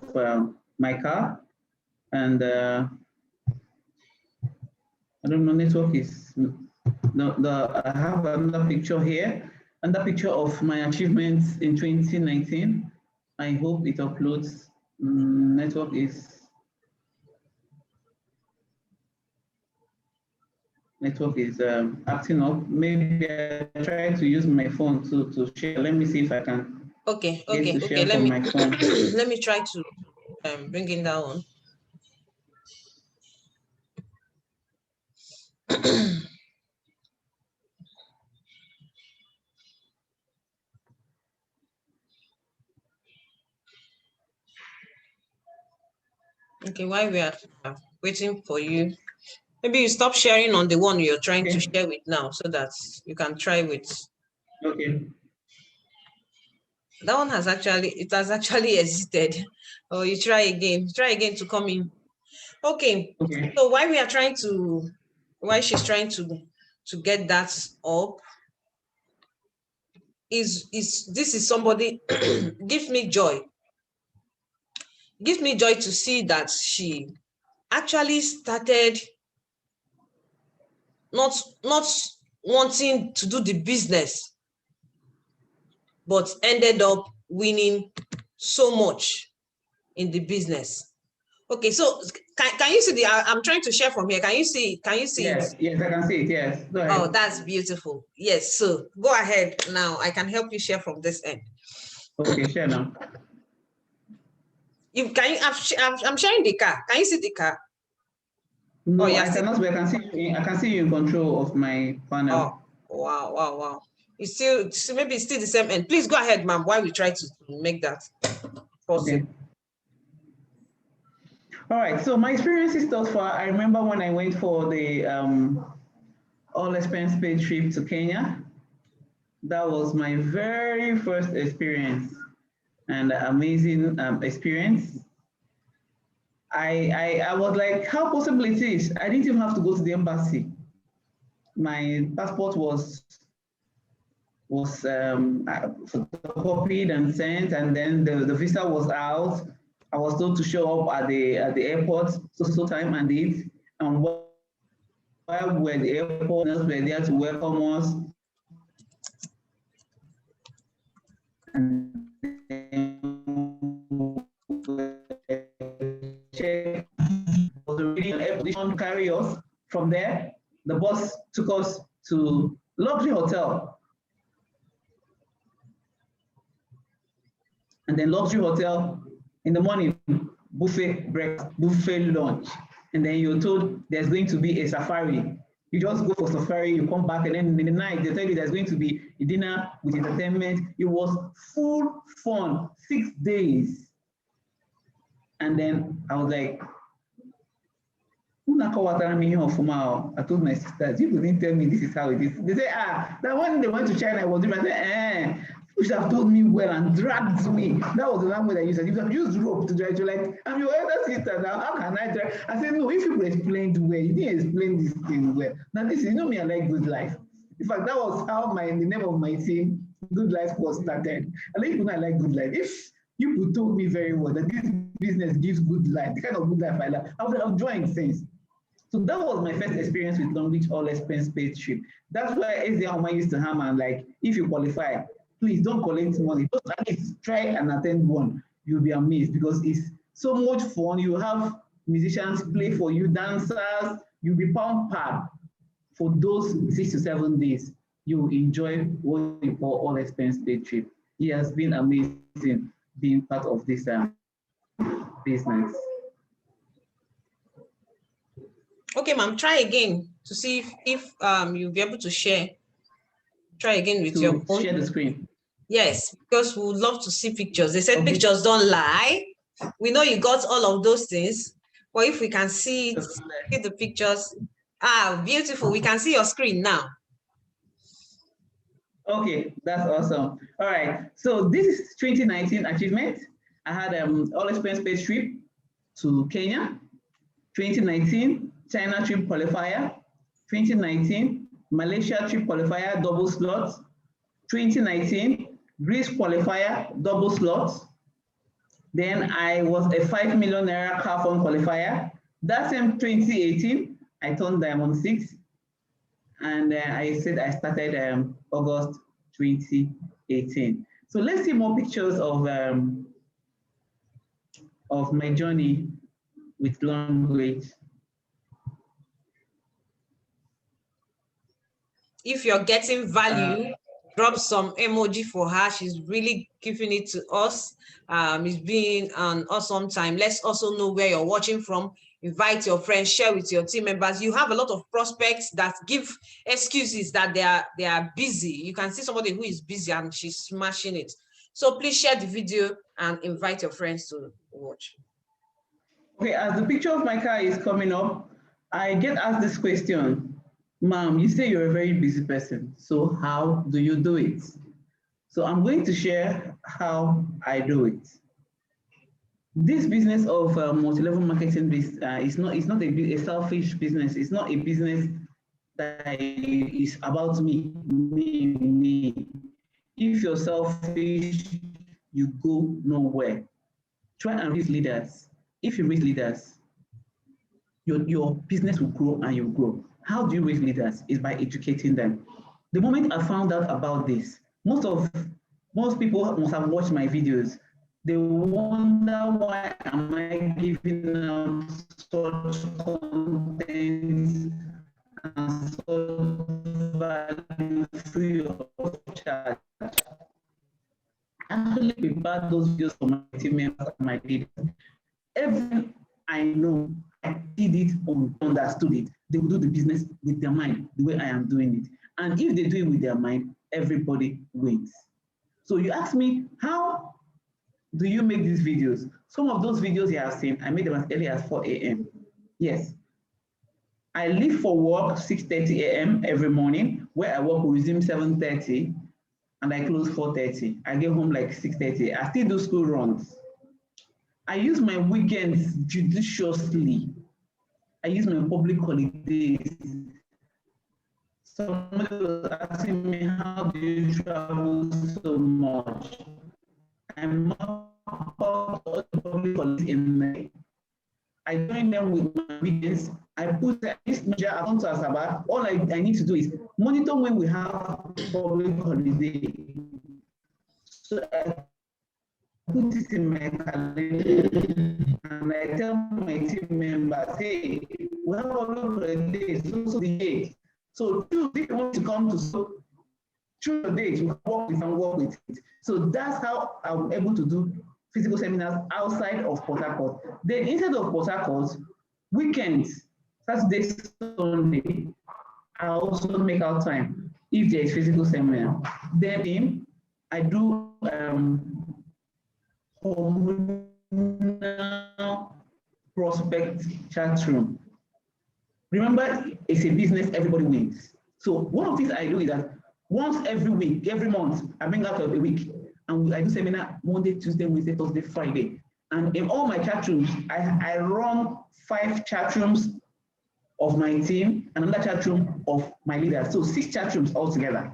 my car, and I don't know, network is I have another picture here, another picture of my achievements in 2019. I hope it uploads. Network is acting up. Maybe I try to use my phone to share. Let me see if I can Okay. get to share from my phone. Let me try to bring in that one. Okay, while we are waiting for you, maybe you stop sharing on the one you're trying to share with now so that you can try with. Okay. That one has actually exited. Oh, you try again. Try again to come in. Okay. So while she's trying to get that up, this is somebody gives me joy. Gives me joy to see that she actually started not wanting to do the business, but ended up winning so much in the business. Okay, so can you see the? I'm trying to share from here. Can you see? Can you see yes, it? Yes, I can see it. Yes. Go ahead. Oh, that's beautiful. Yes. So go ahead now. I can help you share from this end. Okay, share now. You can you? I'm sharing the car. Can you see the car? No, I cannot. But I can see you in control of my panel. Oh, wow. It's still maybe it's still the same end. Please go ahead, ma'am, while we try to make that possible. Okay. All right. So my experiences thus far, I remember when I went for the all expense paid trip to Kenya. That was my very first experience. and amazing experience. I was like, how possible it is? I didn't even have to go to the embassy. My passport was photocopied and sent, and then the visa was out. I was told to show up at the airport so time and date. And while we're at the airport, were there to welcome us. And check was already an air condition to carry us. From there, the bus took us to luxury hotel. And then luxury hotel in the morning, buffet breakfast, buffet lunch. And then you're told there's going to be a safari. You just go for safari, you come back, and then in the night, they tell you there's going to be a dinner with entertainment. It was full fun, 6 days. And then I was like, I told my sisters, you didn't tell me this is how it is. They say, that when they went to China, I was different. I said, you should have told me well and dragged me. That was the language I used. You have used rope to drag. You're like, I'm your elder sister now. How can I drag? I said, no, if you explained well, you didn't explain this thing well. Now, this is, you know me, I like good life. In fact, that was how the name of my team, Good Life, was started. I like good life. If you told me very well that this business gives good life, the kind of good life I like, I would have joined things. So that was my first experience with Long Beach all expense paid trip. That's why SDR used to hammer, like, if you qualify, please don't collect money. Just at least try and attend one. You'll be amazed because it's so much fun. You have musicians play for you, dancers. You'll be pampered for those 6 to 7 days. You enjoy what we call all expense paid trip. It has been amazing being part of this business. Okay, ma'am, try again to see if you'll be able to share. Try again with your phone. Share the screen. Yes, because we would love to see pictures. They said pictures don't lie. We know you got all of those things, but if we can see it, see the pictures. Beautiful. We can see your screen now. Okay, that's awesome. All right, so this is 2019 achievement. I had all expense paid trip to Kenya. 2019 China trip qualifier. 2019 Malaysia trip qualifier, double slots. 2019 Greece qualifier, double slots. Then I was a 5 million naira car fund qualifier. That same 2018, I turned Diamond 6. And I said I started August 2018. So let's see more pictures of my journey with language. If you're getting value, drop some emoji for her. She's really giving it to us. It's been an awesome time. Let's also know where you're watching from. Invite your friends, share with your team members. You have a lot of prospects that give excuses that they are busy. You can see somebody who is busy and she's smashing it. So please share the video and invite your friends to watch. Okay, as the picture of my car is coming up, I get asked this question. Ma'am, you say you're a very busy person, so how do you do it? So I'm going to share how I do it. This business of multi-level marketing is not a selfish business. It's not a business that is about me. If you're selfish, you go nowhere. Try and raise leaders. If you raise leaders, your business will grow and you'll grow. How do you raise leaders? Is by educating them. The moment I found out about this, most people must have watched my videos. They wonder why am I giving out such content and such value free of charge. I actually prepared those videos for my team members and my leaders. Everything I know, I did it, understood it. They will do the business with their mind, the way I am doing it. And if they do it with their mind, everybody wins. So you ask me, how do you make these videos? Some of those videos you have seen, I made them as early as 4 a.m. Yes. I leave for work 6:30 a.m. every morning, where I work will resume 7:30. and I close 4:30. I get home like 6:30. I still do school runs. I use my weekends judiciously. I use my public holidays. Somebody was asking me, how do you travel so much? I'm not about all the public holidays in May. I join them with my weekends. I put this major account to Asaba. All I need to do is monitor when we have public holiday. So I put it in my calendar and I tell my team members, hey, we have public holiday, so the day. So if you want to come to choose your date, you can work with it. So that's how I'm able to do physical seminars outside of Port Harcourt. Then instead of Port Harcourt, weekends, Saturday, Sunday, I also make out time if there is physical seminar. Then I do prospect chat room. Remember, it's a business, everybody wins. So one of the things I do is that once every week, every month, I bring out of a week, and I do seminar Monday, Tuesday, Wednesday, Thursday, Friday. And in all my chat rooms, I run 5 chat rooms of my team and another chat room of my leaders. So 6 chat rooms altogether.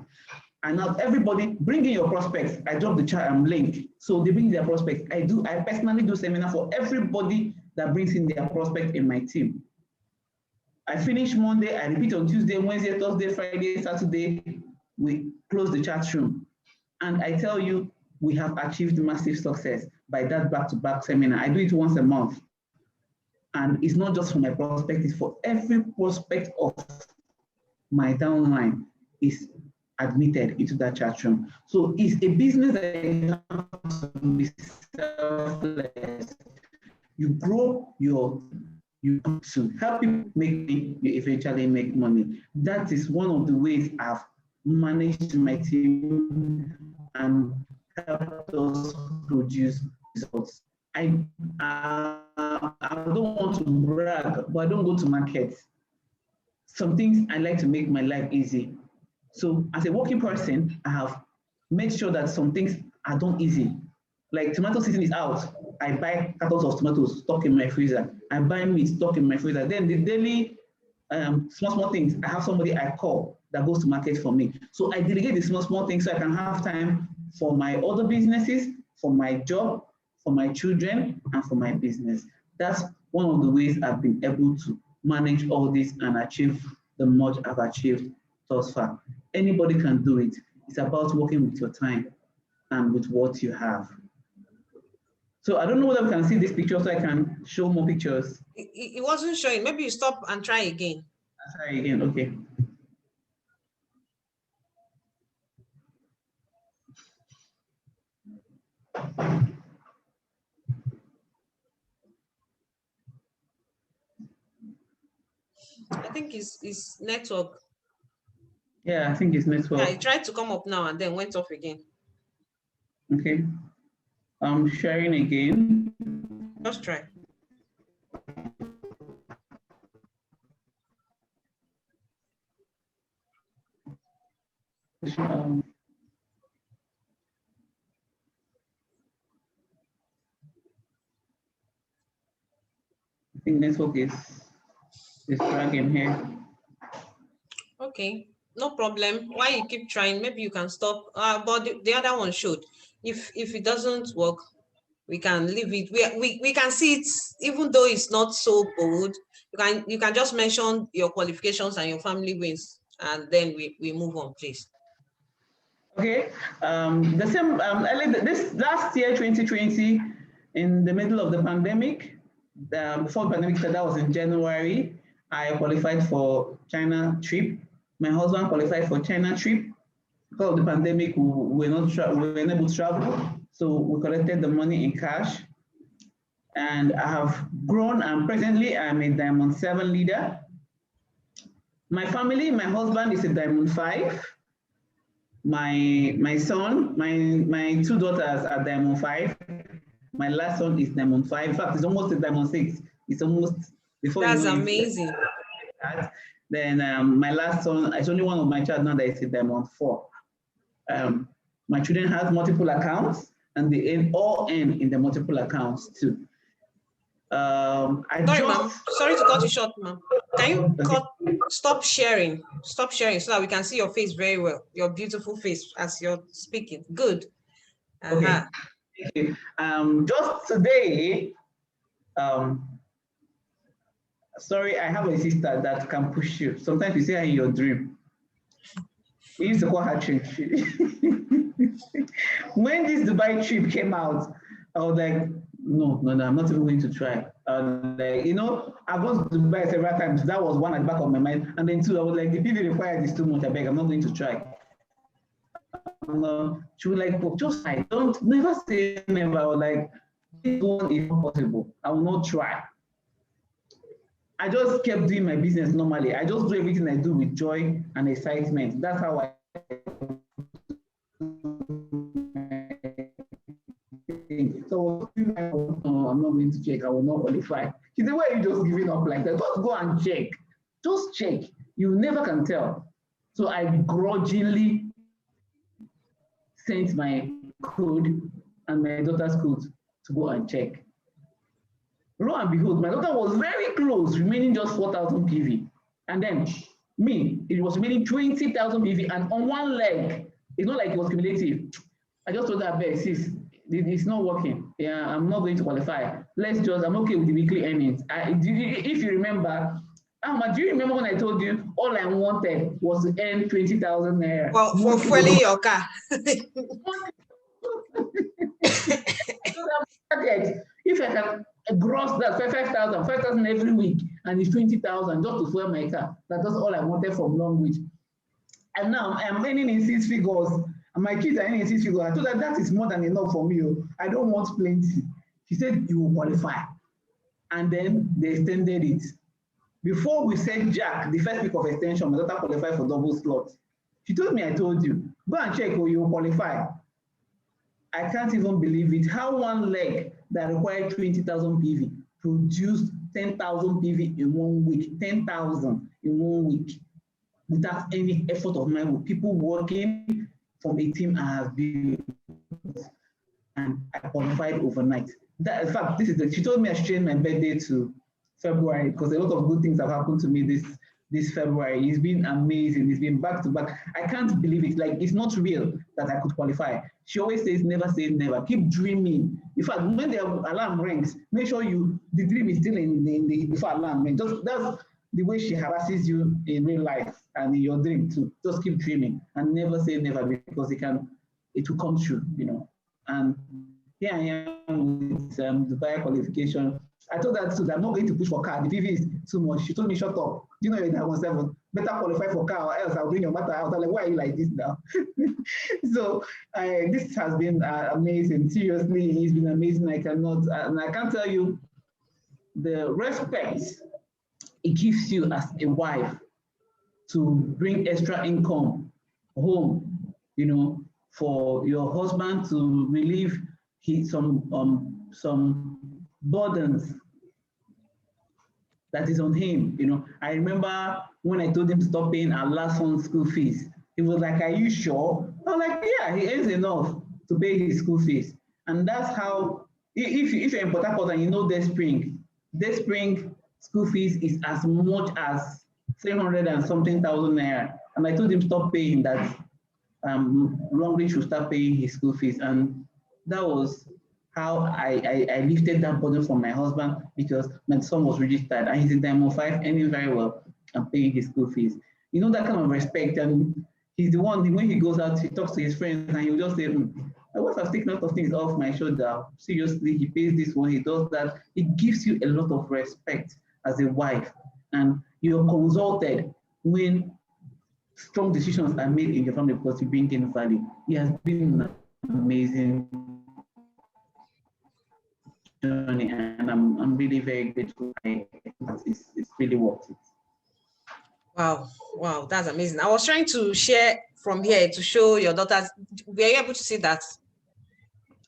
And now everybody bring in your prospects. I drop the chat link. So they bring their prospects. I personally do seminar for everybody that brings in their prospect in my team. I finish Monday, I repeat on Tuesday, Wednesday, Thursday, Friday, Saturday, we close the chat room. And I tell you, we have achieved massive success by that back-to-back seminar. I do it once a month. And it's not just for my prospect, it's for every prospect of my downline is admitted into that chat room. So it's a business that can be selfless. You grow you to help you make money, you eventually make money. That is one of the ways I've managed my team and helped us produce results. I don't want to brag, but I don't go to market. Some things I like to make my life easy. So as a working person, I have made sure that some things are done easy. Like tomato season is out, I buy cartons of tomatoes, stock in my freezer. I buy meat, stock in my freezer. Then the daily small things, I have somebody I call that goes to market for me. So I delegate the small things so I can have time for my other businesses, for my job, for my children, and for my business. That's one of the ways I've been able to manage all this and achieve the much I've achieved thus far. Anybody can do it. It's about working with your time and with what you have. So I don't know whether we can see this picture so I can show more pictures. It wasn't showing. Maybe you stop and try again. I'll try again, okay. I think it's network. Yeah, I think it's network. Yeah, it tried to come up now and then went off again. Okay. I'm sharing again. Just try. I think network is dragging here. Okay, no problem. Why you keep trying? Maybe you can stop. But the other one showed. If it doesn't work, we can leave it. We can see it, even though it's not so bold. You can just mention your qualifications and your family wins, and then we move on, please. Okay. The same. This last year, 2020, in the middle of the pandemic, before the pandemic started, that was in January. I qualified for China trip. My husband qualified for China trip. Because of the pandemic, we were not able to travel, so we collected the money in cash. And I have grown, and presently I'm a Diamond 7 leader. My family, my husband is a Diamond 5. My son, my 2 daughters are Diamond 5. My last son is Diamond 5. In fact, it's almost a Diamond 6. It's almost before. That's amazing. Then my last son, it's only one of my child now that is a Diamond 4. My children have multiple accounts, and they all earn in the multiple accounts too. Sorry to cut you short, ma'am. Can you stop sharing? Stop sharing so that we can see your face very well. Your beautiful face as you're speaking. Good. Okay. Thank you. Just today, sorry, I have a sister that can push you. Sometimes you see her in your dream. We used to call her Trip. When this Dubai trip came out, I was like, no, I'm not even going to try. Like, you know, I've gone to Dubai several times. That was one at the back of my mind. And then two, I was like, the PV required is too much. I beg, I'm not going to try. She was like, but just I don't never say never. I was like, this one is not possible. I will not try. I just kept doing my business normally. I just do everything I do with joy and excitement. That's how I think. So I'm not going to check. I will not qualify. She said, why are you just giving up like that? Just go and check. Just check. You never can tell. So I grudgingly sent my code and my daughter's code to go and check. Lo and behold, my daughter was very close, remaining just 4,000 PV. And then me, it was remaining 20,000 PV, and on one leg. It's not like it was cumulative. I just told her, sis, it's not working. Yeah, I'm not going to qualify. I'm okay with the weekly earnings. If you remember, Ahmad, do you remember when I told you all I wanted was to earn 20,000 naira? Well, for fueling your car. If I can gross that 5,000 every week, and it's 20,000 just to fuel my car, that's all I wanted from Long Beach. And now I am earning in 6 figures, and my kids are earning in 6 figures. I told her that is more than enough for me. I don't want plenty. She said, you will qualify. And then they extended it. Before we sent Jack, the first week of extension, my daughter qualified for double slots. She told me, I told you, go and check or you will qualify. I can't even believe it. How one leg that required 20,000 PV produced 10,000 PV in 1 week, 10,000 in 1 week, without any effort of mine, with people working from a team I have built. And I qualified overnight. That, in fact, she told me I should change my birthday to February because a lot of good things have happened to me this February. It's been amazing. It's been back to back. I can't believe it. Like, it's not real that I could qualify. She always says, never say never. Keep dreaming. In fact, when the alarm rings, make sure the dream is still in the before alarm rings. That's the way she harasses you in real life and in your dream too. Just keep dreaming and never say never, because it will come true, you know. And here I am with the buyer qualification. I told her too that I'm not going to push for car. The PV is too much. She told me, shut up. You know, you're in 17. Better qualify for car, or else I'll bring your matter out. I'm like, why are you like this now? So this has been amazing. Seriously, it's been amazing. I can't tell you the respect it gives you as a wife to bring extra income home, you know, for your husband to relieve some burdens that is on him. You know, I remember when I told him to stop paying our last one's school fees, he was like, are you sure? I was like, yeah, he earns enough to pay his school fees. And that's how, if you're in Port Harcourt and you know Day Spring school fees is as much as 300 and something thousand naira. And I told him stop paying that. Longreach should start paying his school fees. And that was how I lifted that burden from my husband, because my son was registered and he's in Diamond 5, earning very well and paying his school fees. You know, that kind of respect. And he's the one, when he goes out, he talks to his friends and he'll just say, my wife has taken a lot of things off my shoulder. Seriously, he pays this one, he does that. It gives you a lot of respect as a wife. And you're consulted when strong decisions are made in your family because you bring in value. It has been an amazing journey, and I'm really very grateful. It's really worth it. Wow, that's amazing. I was trying to share from here to show your daughters. Were you able to see that?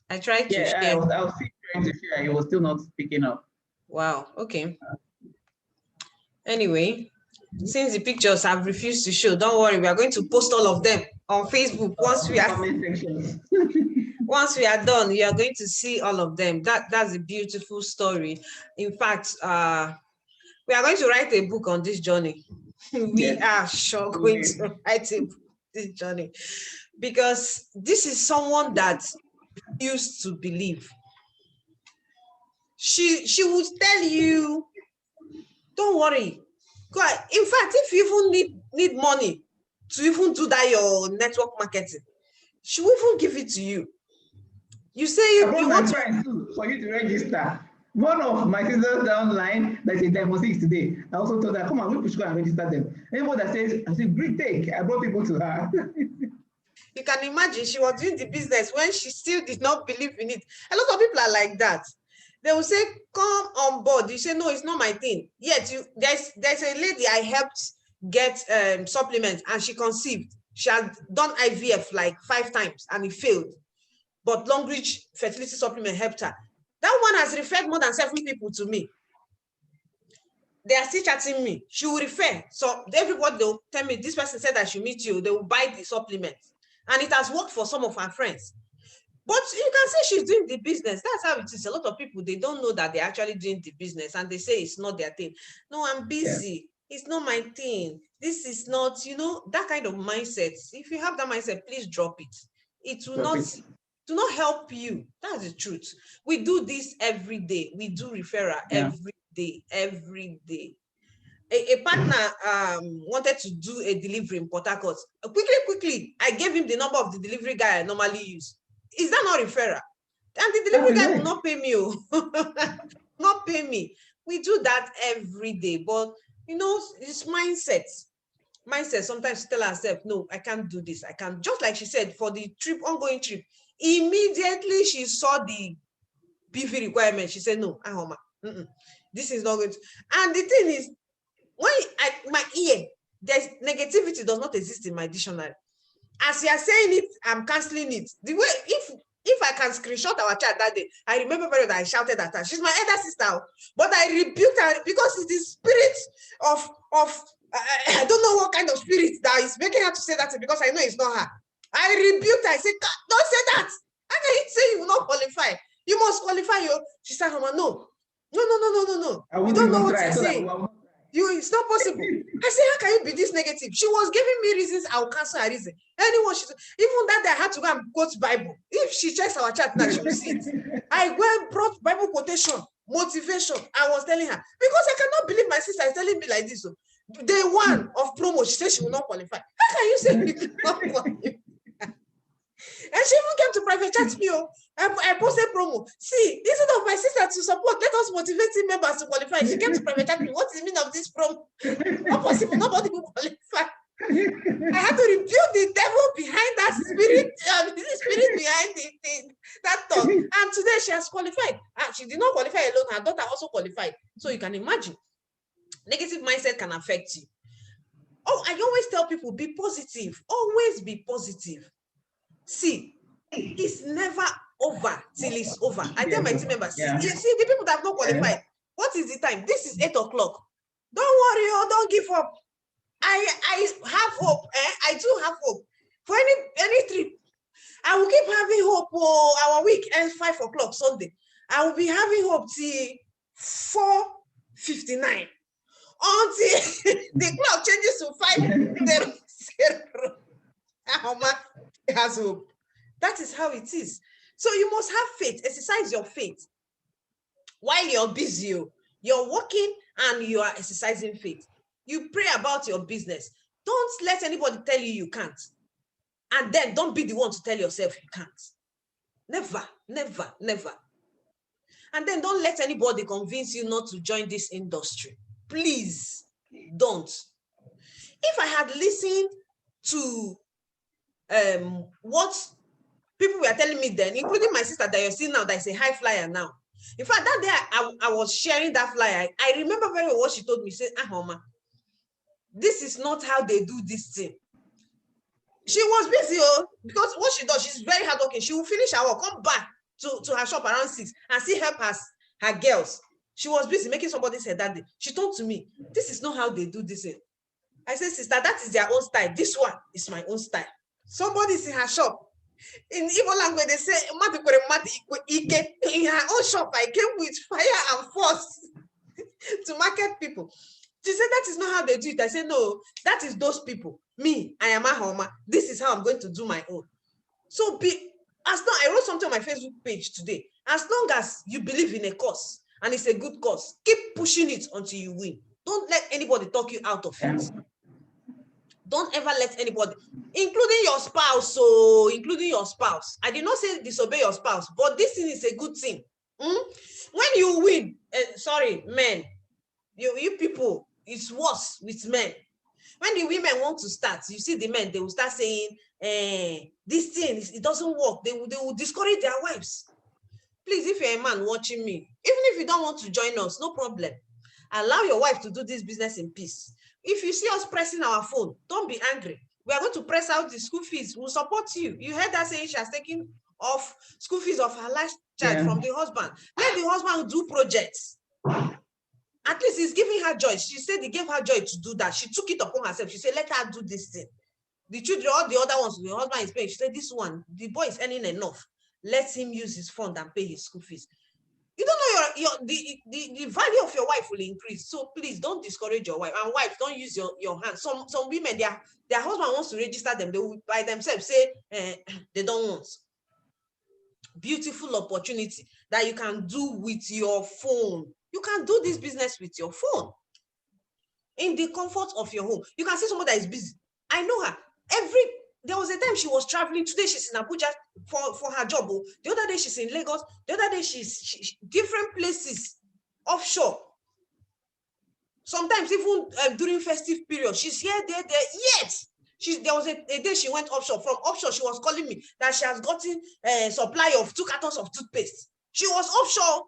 I tried to share. I was still trying to share. It was still not picking up. Wow, okay. Anyway, since the pictures have refused to show, don't worry, we are going to post all of them on Facebook. Once we are once we are done, you are going to see all of them. That's a beautiful story. In fact, we are going to write a book on this journey. We are sure going to write a book on this journey, because this is someone that used to believe. She would tell you, don't worry. In fact, if you even need money to even do that your network marketing, she will even give it to you. You say you want to for you to register. One of my sisters downline that said diagnostics today, I also told her, come on, we should go and register them. Anyone that says, I said, great take. I brought people to her. You can imagine she was doing the business when she still did not believe in it. A lot of people are like that. They will say, come on board. You say, no, it's not my thing. Yet there's a lady I helped get supplements, and she conceived. She had done IVF like 5 times and it failed. But Longreach fertility supplement helped her. That one has referred more than 7 people to me. They are still chatting me. She will refer. So everybody, they'll tell me, this person said I should meet you. They will buy the supplement. And it has worked for some of our friends. But you can say she's doing the business. That's how it is. A lot of people, they don't know that they're actually doing the business, and they say it's not their thing. No, I'm busy. Yeah. It's not my thing. This is not, that kind of mindset. If you have that mindset, please drop it. It will not help you. That's the truth. We do this every day. We do referral every day. A partner wanted to do a delivery in Port Harcourt. Quickly, I gave him the number of the delivery guy I normally use. Is that not referral? And the delivery guy will not pay me. Not pay me. We do that every day. But, it's mindset. Mindset. Sometimes tell ourselves, no, I can't do this. I can't. Just like she said, for the ongoing trip, immediately she saw the PV requirement. She said, no, Ahoma, this is not going to. And the thing is, when my ear, there's negativity does not exist in my dictionary. As you are saying it, I'm canceling it. The way, if I can screenshot our chat that day, I remember very well that I shouted at her. She's my elder sister, but I rebuked her because it's the spirit of I don't know what kind of spirit that is making her to say that, because I know it's not her. I rebuked her. I said, don't say that. How can you say you will not qualify? You must qualify. She said, no. You don't know what you're saying. It's not possible. I said, how can you be this negative? She was giving me reasons. I'll cancel her reason. Anyone, even that day I had to go and quote Bible. If she checks our chat now, she will see it. I went and brought Bible quotation, motivation. I was telling her, because I cannot believe my sister is telling me like this. So, day 1 of promo, she said she will not qualify. How can you say you cannot qualify? And she even came to private chat me. I posted promo. See, instead of my sister to support, let us motivate team members to qualify. She came to private chat me. What is the meaning of this promo? Not possible. Nobody will qualify. I had to rebuke the devil behind that spirit, the spirit behind that thought. And today she has qualified. And she did not qualify alone. Her daughter also qualified. So you can imagine, negative mindset can affect you. Oh, I always tell people, be positive. Always be positive. See, it's never over till it's over. I tell my team members, see, the people that have not qualified, what is the time? This is 8 o'clock. Don't worry, don't give up. I have hope. I do have hope. For any trip, I will keep having hope. Our week ends 5 o'clock Sunday. I will be having hope till 4:59 until the clock changes to 5:00. Has hope. That is how it is. So you must have faith. Exercise your faith. While you're busy, you're working and you are exercising faith. You pray about your business. Don't let anybody tell you can't. And then don't be the one to tell yourself you can't. Never. And then don't let anybody convince you not to join this industry. Please don't. If I had listened to what people were telling me then, including my sister that you're seeing now, that is a high flyer now. In fact, that day I was sharing that flyer. I remember very well what she told me. She said, Ahoma, this is not how they do this thing. She was busy, because what she does, she's very hardworking. She will finish her work, come back to her shop around 6 and still help her girls. She was busy making somebody's head that day. She told to me, this is not how they do this thing. I said, sister, that is their own style. This one is my own style. Somebody's in her shop. In Igbo language, they say, in her own shop, I came with fire and force to market people. She said, that is not how they do it. I said, no, that is those people. Me, I am a Homa. This is how I'm going to do my own. So I wrote something on my Facebook page today. As long as you believe in a cause and it's a good cause, keep pushing it until you win. Don't let anybody talk you out of it. Don't ever let anybody, including your spouse. So, including your spouse. I did not say disobey your spouse, but this thing is a good thing. When you win, sorry, men, you people, it's worse with men. When the women want to start, you see the men, they will start saying, this thing, it doesn't work. They will discourage their wives. Please, if you're a man watching me, even if you don't want to join us, no problem. Allow your wife to do this business in peace. If you see us pressing our phone, don't be angry. We are going to press out the school fees. We'll support you. You heard her saying she has taken off school fees of her last child from the husband. Let the husband do projects. At least it's giving her joy. She said it gave her joy to do that. She took it upon herself. She said, let her do this thing. The children, all the other ones, the husband is paying. She said, this one, the boy is earning enough. Let him use his fund and pay his school fees. You don't know the value of your wife will increase. So please don't discourage your wife. And wives, don't use your hands. Some women, their husband wants to register them. They will by themselves say they don't want. Beautiful opportunity that you can do with your phone. You can do this business with your phone in the comfort of your home. You can see someone that is busy. I know her. There was a time she was traveling. Today she's in Abuja for her job. The other day she's in Lagos. The other day she's different places offshore. Sometimes even during festive period, she's here, there. Yet there was a day she went offshore. From offshore, she was calling me that she has gotten a supply of 2 cartons of toothpaste. She was offshore.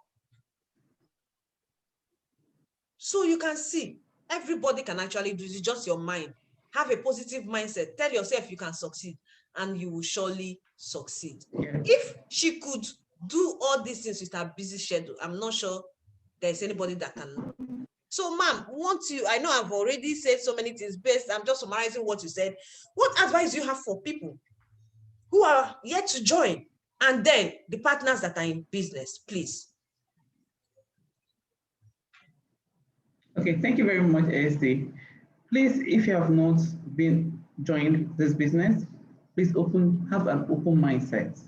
So you can see, everybody can actually do this. It's just your mind. Have a positive mindset. Tell yourself you can succeed, and you will surely succeed. Yeah. If she could do all these things with her busy schedule, I'm not sure there's anybody that can. So, ma'am, I know I've already said so many things based. I'm just summarizing what you said. What advice do you have for people who are yet to join, and then the partners that are in business, please? Okay, thank you very much, ASD. Please, if you have not been joined this business, please have an open mindset.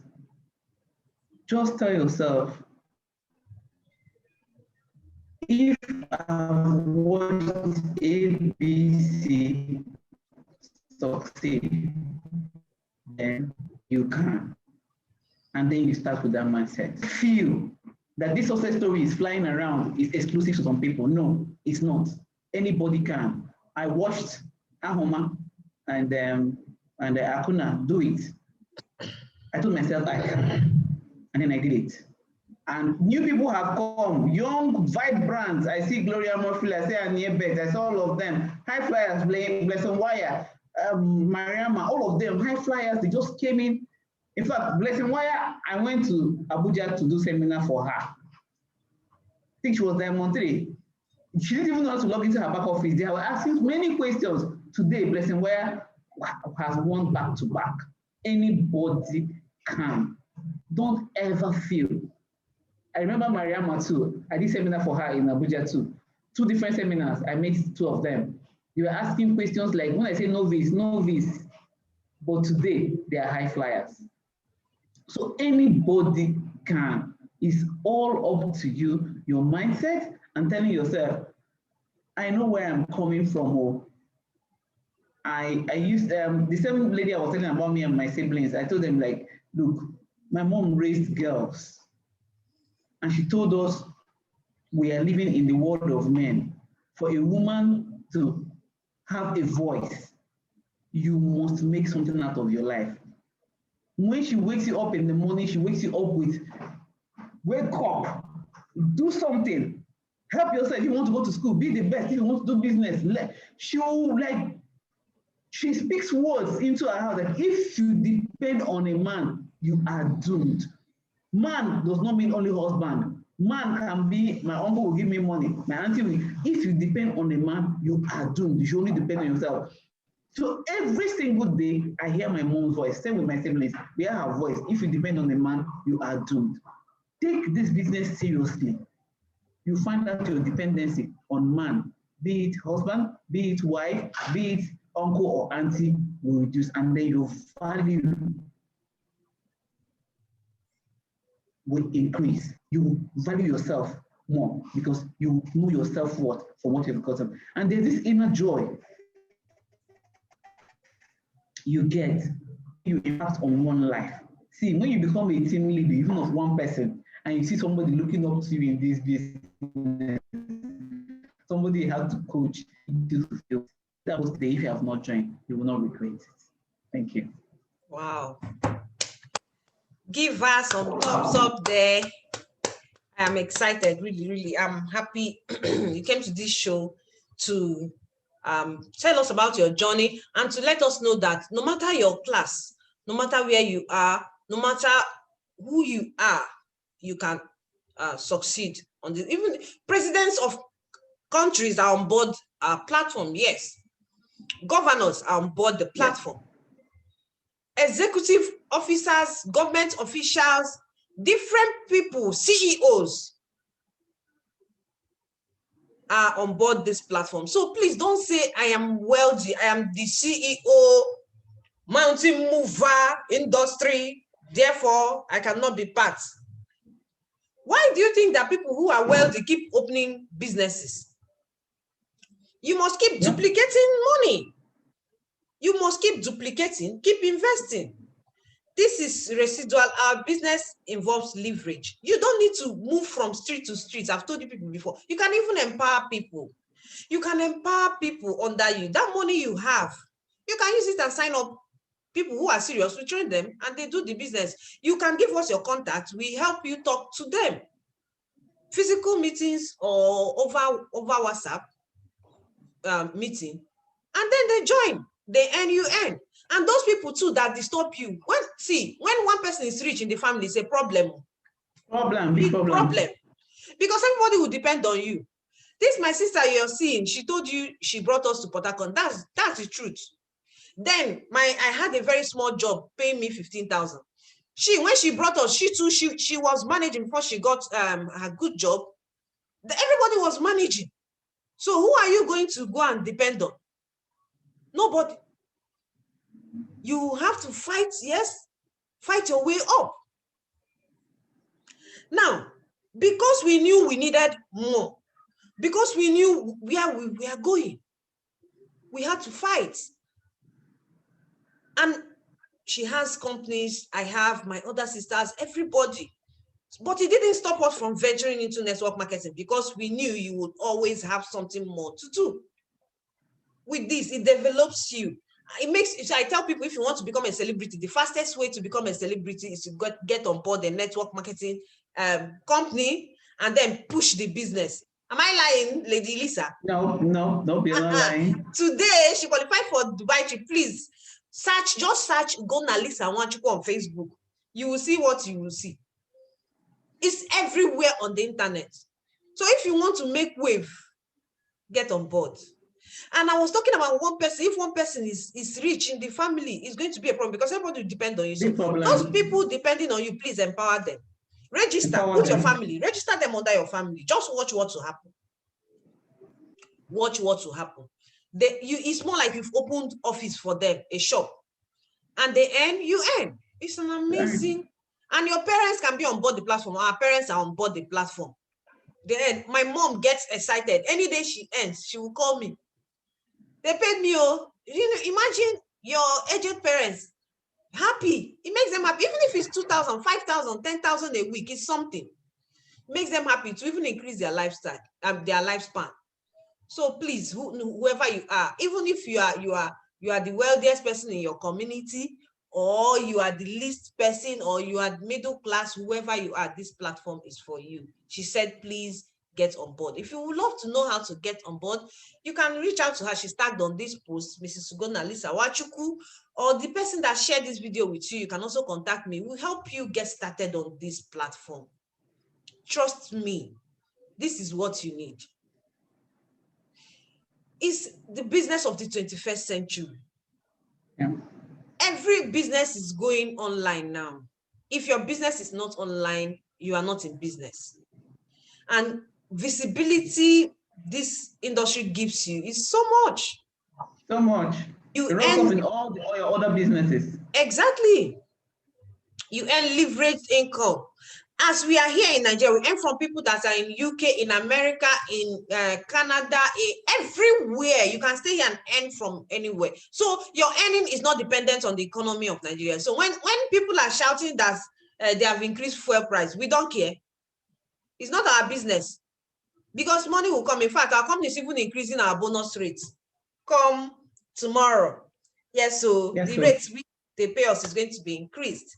Just tell yourself, if I've watched ABC succeed, then you can. And then you start with that mindset. Feel that this success story is flying around, is exclusive to some people. No, it's not. Anybody can. I watched Ahoma and Akuna do it. I told myself I can, and then I did it. And new people have come, young, vibrant. I see Gloria Murphy, I see Aniebet, I saw all of them. High flyers, Blessing Wire, Mariama, all of them, high flyers, they just came in. In fact, Blessing Wire, I went to Abuja to do seminar for her. I think she was there Monterey. She didn't even know how to log into her back office. They were asking many questions. Today, Blessing Wire has won back to back. Anybody can. Don't ever feel. I remember Mariama too. I did seminar for her in Abuja too. 2 different seminars. I made 2 of them. They were asking questions like, when I say novice. But today, they are high flyers. So anybody can. It's all up to you, your mindset, and telling yourself, I know where I'm coming from. I used, the same lady I was telling about me and my siblings, I told them like, look, my mom raised girls. And she told us, we are living in the world of men. For a woman to have a voice, you must make something out of your life. When she wakes you up in the morning, she wakes you up with, wake up, do something, help yourself. If you want to go to school, be the best. If you want to do business, she speaks words into her house that if you depend on a man, you are doomed. Man does not mean only husband. Man can be, my uncle will give me money, my auntie will. If you depend on a man, you are doomed. You should only depend on yourself. So every single day, I hear my mom's voice. Same with my siblings. We hear her voice. If you depend on a man, you are doomed. Take this business seriously. You find out your dependency on man, be it husband, be it wife, be it uncle or auntie, will reduce, and then your value will increase. You value yourself more because you know your self-worth for what you've gotten. And there's this inner joy you get, you impact on one life. See, when you become a team leader, even of one person, and you see somebody looking up to you in this business, somebody you have to coach, that was the day. If you have not joined, you will not regret it. Thank you. Wow. Give us some thumbs up there. I'm excited, really, really. I'm happy you came to this show to tell us about your journey and to let us know that no matter your class, no matter where you are, no matter who you are, you can succeed on this. Even presidents of countries are on board our platform, yes. Governors are on board the platform. Executive officers, government officials, different people, CEOs are on board this platform. So please don't say I am wealthy, I am the CEO, mountain mover, industry, therefore I cannot be part. Why do you think that people who are wealthy keep opening businesses? You must keep duplicating money. You must keep duplicating, keep investing. This is residual. Our business involves leverage. You don't need to move from street to street. I've told you people before. You can even empower people. You can empower people under you. That money you have, you can use it and sign up people who are serious. We train them and they do the business. You can give us your contact. We help you talk to them. Physical meetings or over WhatsApp meeting, and then they join. They earn, you earn. And those people too that disturb you. When one person is rich in the family, it's a problem. Big problem. Because everybody will depend on you. This my sister you're seeing, she told you she brought us to Port Harcourt. That's the truth. Then I had a very small job paying me 15,000. When she brought us, she was managing before she got her good job. Everybody was managing. So who are you going to go and depend on? Nobody. You have to fight, yes, fight your way up. Now, because we knew we needed more, because we knew where we are going, we had to fight. And she has companies, I have my other sisters, everybody. But it didn't stop us from venturing into network marketing because we knew you would always have something more to do. With this, it develops you. I tell people, if you want to become a celebrity, the fastest way to become a celebrity is to get on board a network marketing company and then push the business. Am I lying, Lady Lisa? No, you're not lying. Today, she qualified for Dubai trip. Please just search Gona Lisa Wanchuku on Facebook. You will see what you will see. It's everywhere on the internet. So if you want to make wave, get on board. And I was talking about one person. If one person is rich in the family, it's going to be a problem because everybody will depend on you. So those people depending on you, please empower them. Register, put your family, register them under your family. Just watch what will happen. Watch what will happen. It's more like you've opened office for them, a shop. And they earn, you earn. It's an amazing. And your parents can be on board the platform. Our parents are on board the platform. My mom gets excited. Any day she earns, she will call me. They paid me, imagine your aged parents happy. It makes them happy. Even if it's 2,000, 5,000, 10,000 a week, it's something. It makes them happy to even increase their lifestyle, their lifespan. So please, whoever you are, even if you are the wealthiest person in your community, or you are the least person, or you are middle class, whoever you are, this platform is for you. She said, please get on board. If you would love to know how to get on board, you can reach out to her. She's tagged on this post, Mrs. Sugona Lisa Wachuku, or the person that shared this video with you. You can also contact me. We'll help you get started on this platform. Trust me, this is what you need. It's the business of the 21st century. Yeah. Every business is going online now. If your business is not online, you are not in business. And visibility this industry gives you is so much. So much. You It rocks up earn, in all your other businesses. exactly. You earn leveraged income. As we are here in Nigeria, we earn from people that are in UK, in America, in Canada, everywhere. You can stay here and earn from anywhere. So your earning is not dependent on the economy of Nigeria. So when people are shouting that they have increased fuel price, we don't care. It's not our business, because money will come. In fact, our company is even increasing our bonus rates come tomorrow. Yes, so Yes, the sir. rates they pay us is going to be increased.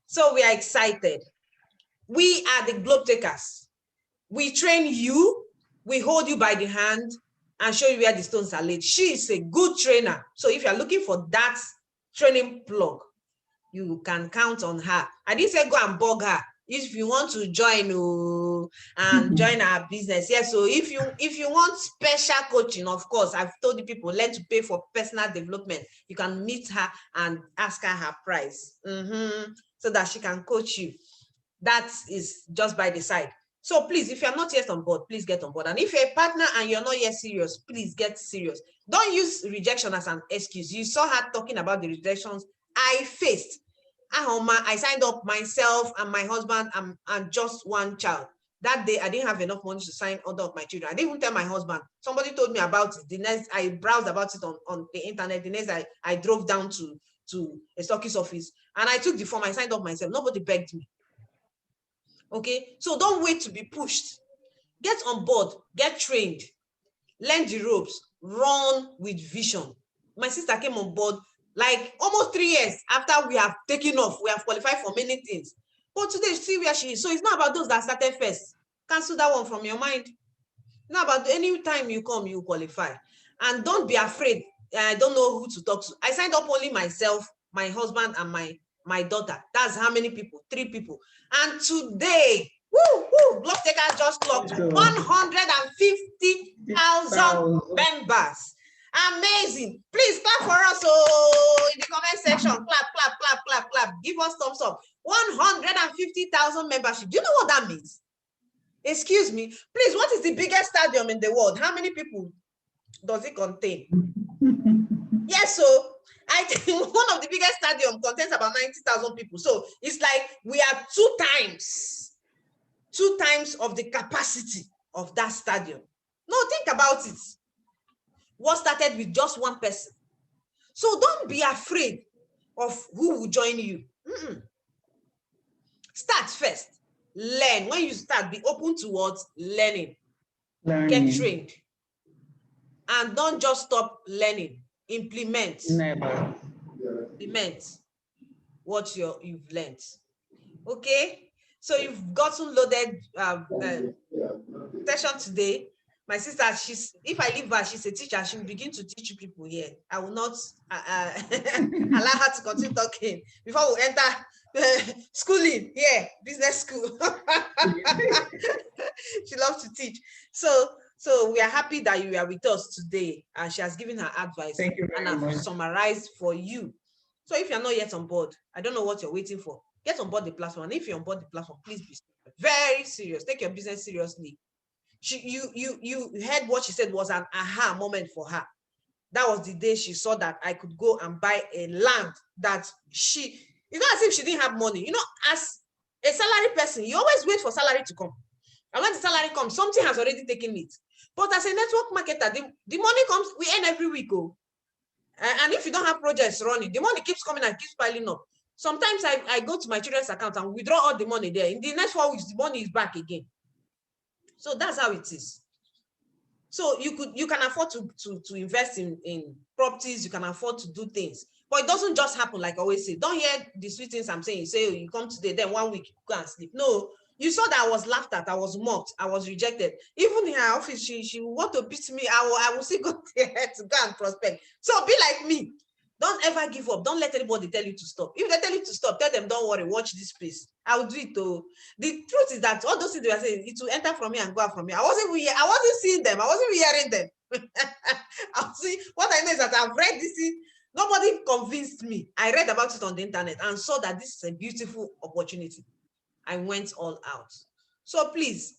So we are excited. We are the globe takers. We train you, we hold you by the hand and show you where the stones are laid. She is a good trainer. So if you're looking for that training plug, you can count on her. I didn't say go and bug her. If you want to join and join our business, yes. So if you want special coaching, of course, I've told the people, learn to pay for personal development. You can meet her and ask her price, so that she can coach you. That is just by the side. So please, if you're not yet on board, please get on board. And if you're a partner and you're not yet serious, please get serious. Don't use rejection as an excuse. You saw her talking about the rejections I faced. I signed up myself and my husband and just one child. That day, I didn't have enough money to sign other of my children. I didn't even tell my husband. Somebody told me about it. The next, I browsed about it on the internet. The next, I drove down to a stockist office and I took the form. I signed up myself. Nobody begged me. Okay, so don't wait to be pushed. Get on board, get trained, learn the ropes, run with vision. My sister came on board like almost 3 years after we have taken off. We have qualified for many things. But today, see where she is. So it's not about those that started first. Cancel that one from your mind. Not about any time you come, you qualify. And don't be afraid. I don't know who to talk to. I signed up only myself, my husband, and my daughter. That's how many people? 3 people. And today, Block Taker just clocked 150,000 members. Amazing. Please clap for us. Oh, in the comment section, clap, clap, clap, clap, clap. Give us thumbs up. 150,000 membership. Do you know what that means? Excuse me. Please, what is the biggest stadium in the world? How many people does it contain? Yes, so I think one of the biggest stadium contains about 90,000 people. So it's like we are 2 times of the capacity of that stadium. No, think about it. What started with just one person. So don't be afraid of who will join you. Start first. Learn. When you start, be open towards learning. Get trained. And don't just stop learning. Implement. Never. Implement what you've learned. Okay? So you've gotten loaded session today. My sister, if I leave her, she's a teacher. She will begin to teach you people here. I will not allow her to continue talking before we enter schooling here, business school. She loves to teach. So we are happy that you are with us today, and she has given her advice. Thank you very much. I've summarized for you. So if you're not yet on board, I don't know what you're waiting for. Get on board the platform. And if you're on board the platform, please be very serious. Take your business seriously. You heard what she said was an aha moment for her. That was the day she saw that I could go and buy a land that it's not as if she didn't have money. You know, as a salary person, you always wait for salary to come. And when the salary comes, something has already taken it. But as a network marketer, the money comes, we earn every week. And if you don't have projects running, the money keeps coming and keeps piling up. Sometimes I go to my children's account and withdraw all the money there. In the next 4 weeks, the money is back again. So that's how it is. So you can afford to invest in properties, you can afford to do things. But it doesn't just happen, like I always say. Don't hear the sweet things I'm saying. You say, oh, you come today, then 1 week, you go and sleep. No, you saw that I was laughed at, I was mocked, I was rejected. Even in her office, she want to beat me. I will still go there to go and prospect. So be like me. Don't ever give up. Don't let anybody tell you to stop. If they tell you to stop, tell them, don't worry, watch this space. I will do it though. The truth is that all those things they were saying, it will enter from me and go out from me. I wasn't seeing them. I wasn't hearing them. I'll see. What I know is that I've read this thing Nobody convinced me. I read about it on the internet and saw that this is a beautiful opportunity. I went all out. So please,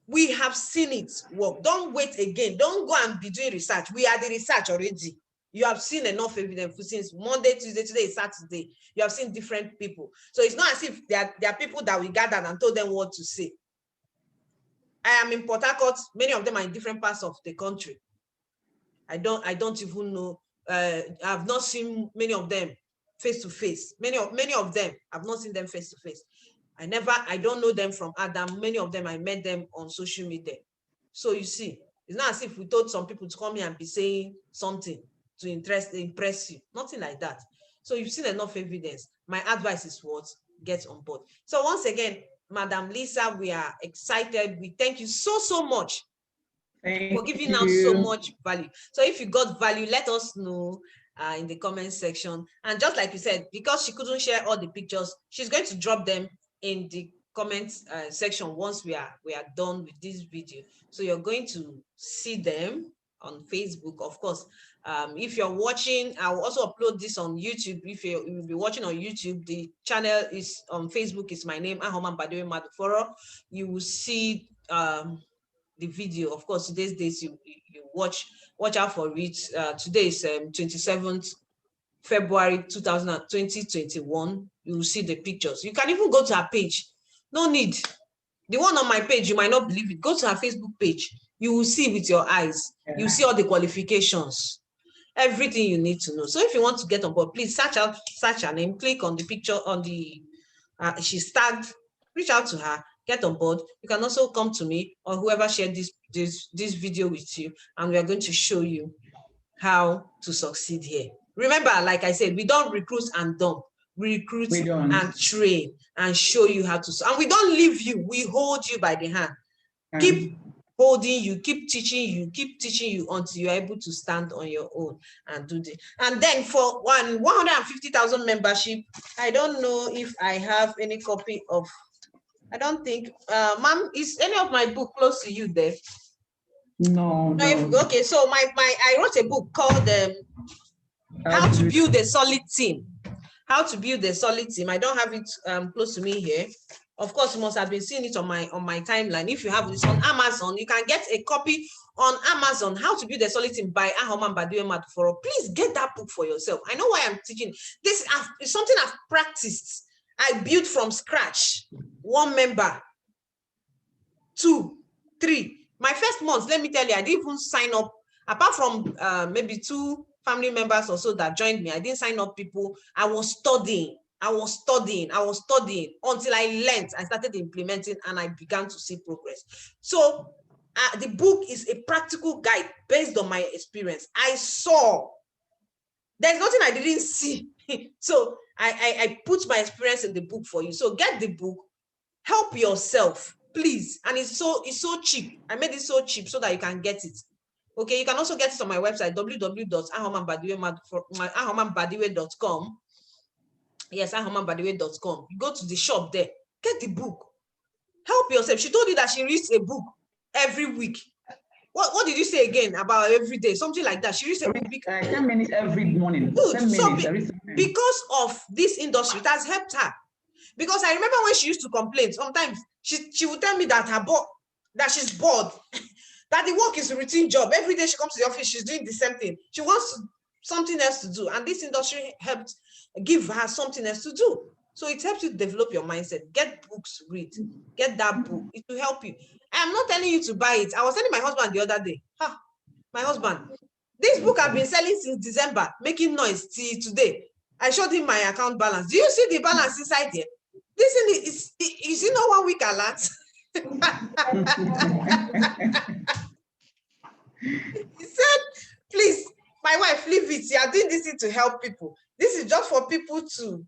we have seen it work. Don't wait again. Don't go and be doing research. We are the research already. You have seen enough evidence since Monday, Tuesday, today is Saturday. You have seen different people. So it's not as if there are people that we gathered and told them what to say. I am in Port Harcourt. Many of them are in different parts of the country. I don't even know. I've not seen many of them face to face. Many of them, I've not seen them face to face. I don't know them from Adam. Many of them, I met them on social media. So you see, it's not as if we told some people to come here and be saying something to impress you. Nothing like that. So you've seen enough evidence. My advice is what? Get on board. So once again, Madam Lisa, we are excited. We thank you so much for giving out so much value. So if you got value, let us know in the comment section. And just like you said, because she couldn't share all the pictures, she's going to drop them in the comments section once we are done with this video. So you're going to see them on Facebook, of course. If you're watching, I'll also upload this on YouTube. If you'll be watching on YouTube, the channel is on Facebook, is my name, Mbadiwe-Maduforo. You will see the video. Of course, today's days you watch out for it. Today is 27th February 2021. You will see the pictures. You can even go to her page. No need. The one on my page, you might not believe it. Go to her Facebook page. You will see with your eyes. You see all the qualifications, everything you need to know. So if you want to get on board, please search her name, click on the picture on the she's tagged, reach out to her, get on board. You can also come to me or whoever shared this video with you, and we are going to show you how to succeed here. Remember, like I said, we don't recruit and dump. We recruit and train and show you how to. And we don't leave you. We hold you by the hand. Keep holding you, keep teaching you until you're able to stand on your own and do this. And then for 150,000 membership, I don't know if I have any copy of, I don't think, ma'am, is any of my book close to you there? No. Okay, so I wrote a book called How to Build a Solid Team. How to Build a Solid Team. I don't have it close to me here. Of course, you must have been seeing it on my timeline. If you have this on Amazon, you can get a copy on Amazon. How to Build a Solid Team by Mbadiwe-Maduforo. Please get that book for yourself. I know why I'm teaching. This is something I've practiced. I built from scratch. 1 member, 2, 3. My first month, let me tell you, I didn't even sign up. Apart from maybe 2 family members or so that joined me, I didn't sign up people. I was studying until I learned. I started implementing and I began to see progress. So the book is a practical guide based on my experience. I saw. There's nothing I didn't see. So I put my experience in the book for you. So get the book, help yourself, please. And it's so cheap. I made it so cheap so that you can get it. Okay, you can also get it on my website, www.ahomambadiwe.com. Yes, ahomambadiwe.com. You go to the shop there, get the book, help yourself. She told you that she reads a book every week. What did you say again about every day? Something like that. She reads a book. 10 minutes every morning. Good. So because of this industry, it has helped her. Because I remember when she used to complain, sometimes she would tell me that she's bored, that the work is a routine job. Every day she comes to the office, she's doing the same thing. She wants something else to do. And this industry helped give her something else to do. So it helps you develop your mindset. Get books, read. Get that book. It will help you. I'm not telling you to buy it. I was telling my husband the other day, my husband, this book I've been selling since December, making noise till today. I showed him my account balance. Do you see the balance inside here? This thing is not 1 week alert. He said, please, my wife, leave it. You are doing this thing to help people. This is just for people to,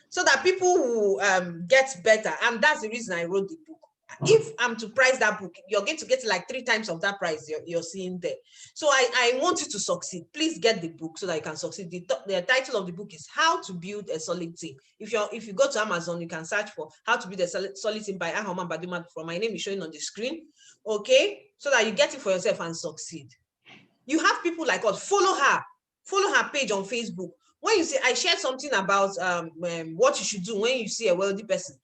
so that people will get better. And that's the reason I wrote the book. If I'm to price that book, you're going to get like 3 times of that price you're seeing there. So I want you to succeed. Please get the book so that you can succeed. The title of the book is How to Build a Solid Team. If you go to Amazon, you can search for How to Build a Solid Team by Mbadiwe-Maduforo. My name is showing on the screen. Okay, so that you get it for yourself and succeed. You have people like us. Follow her. Follow her page on Facebook. When you say, I shared something about what you should do when you see a wealthy person,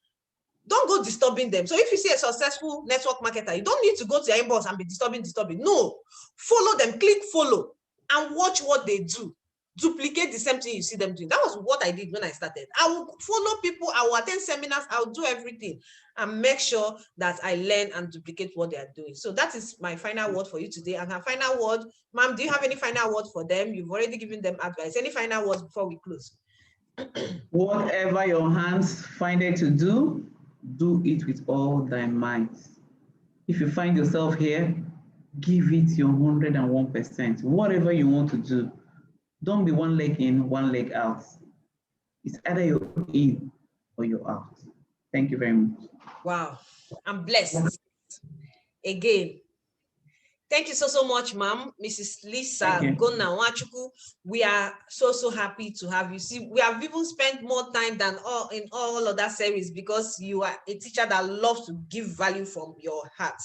don't go disturbing them. So if you see a successful network marketer, you don't need to go to their inbox and be disturbing. No, follow them, click follow, and watch what they do. Duplicate the same thing you see them doing. That was what I did when I started. I will follow people, I will attend seminars, I'll do everything and make sure that I learn and duplicate what they are doing. So that is my final word for you today. And her final word, ma'am, do you have any final word for them? You've already given them advice. Any final words before we close? Whatever your hands find it to do it with all thy might. If you find yourself here, give it your 101%. Whatever you want to do, don't be one leg in, one leg out. It's either you're in or you're out. Thank you very much. Wow, I'm blessed. Again, thank you so much, ma'am, Mrs. Lisa Gona Wachuku. We are so happy to have you. See, we have even spent more time than in all of that series because you are a teacher that loves to give value from your heart.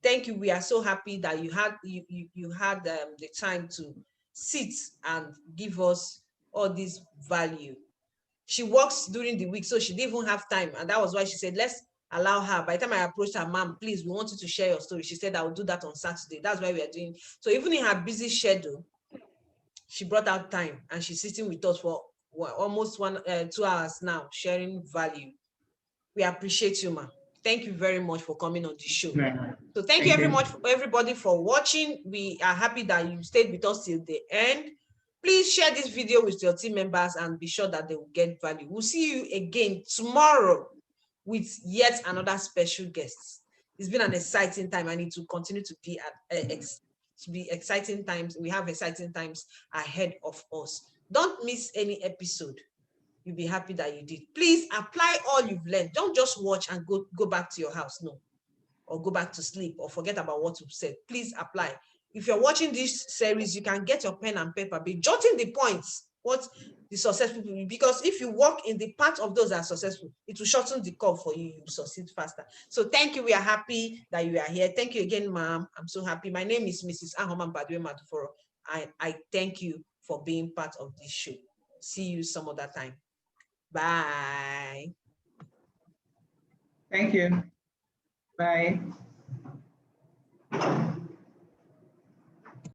Thank you. We are so happy that you had the time to sit and give us all this value. She works during the week, so she didn't even have time, and that was why she said, let's allow her. By the time I approached her, ma'am, please, we want you to share your story. She said, I will do that on Saturday. That's why we are doing. So even in her busy schedule, she brought out time, and she's sitting with us for almost 2 hours now, sharing value. We appreciate you, ma'am. Thank you very much for coming on the show. So thank you very much, everybody, for watching. We are happy that you stayed with us till the end. Please share this video with your team members and be sure that they will get value. We'll see you again tomorrow with yet another special guest. It's been an exciting time, and it will continue to be exciting times. We have exciting times ahead of us. Don't miss any episode. You'll be happy that you did. Please apply all you've learned. Don't just watch and go back to your house, no, or go back to sleep or forget about what you've said. Please apply. If you're watching this series, you can get your pen and paper, be jotting the points, what the successful people, because if you work in the part of those that are successful, it will shorten the curve for you. You succeed faster. So thank you. We are happy that you are here. Thank you again, ma'am. I'm so happy. My name is Mrs. Mbadiwe-Maduforo. I thank you for being part of this show. See you some other time. Bye. Thank you. Bye.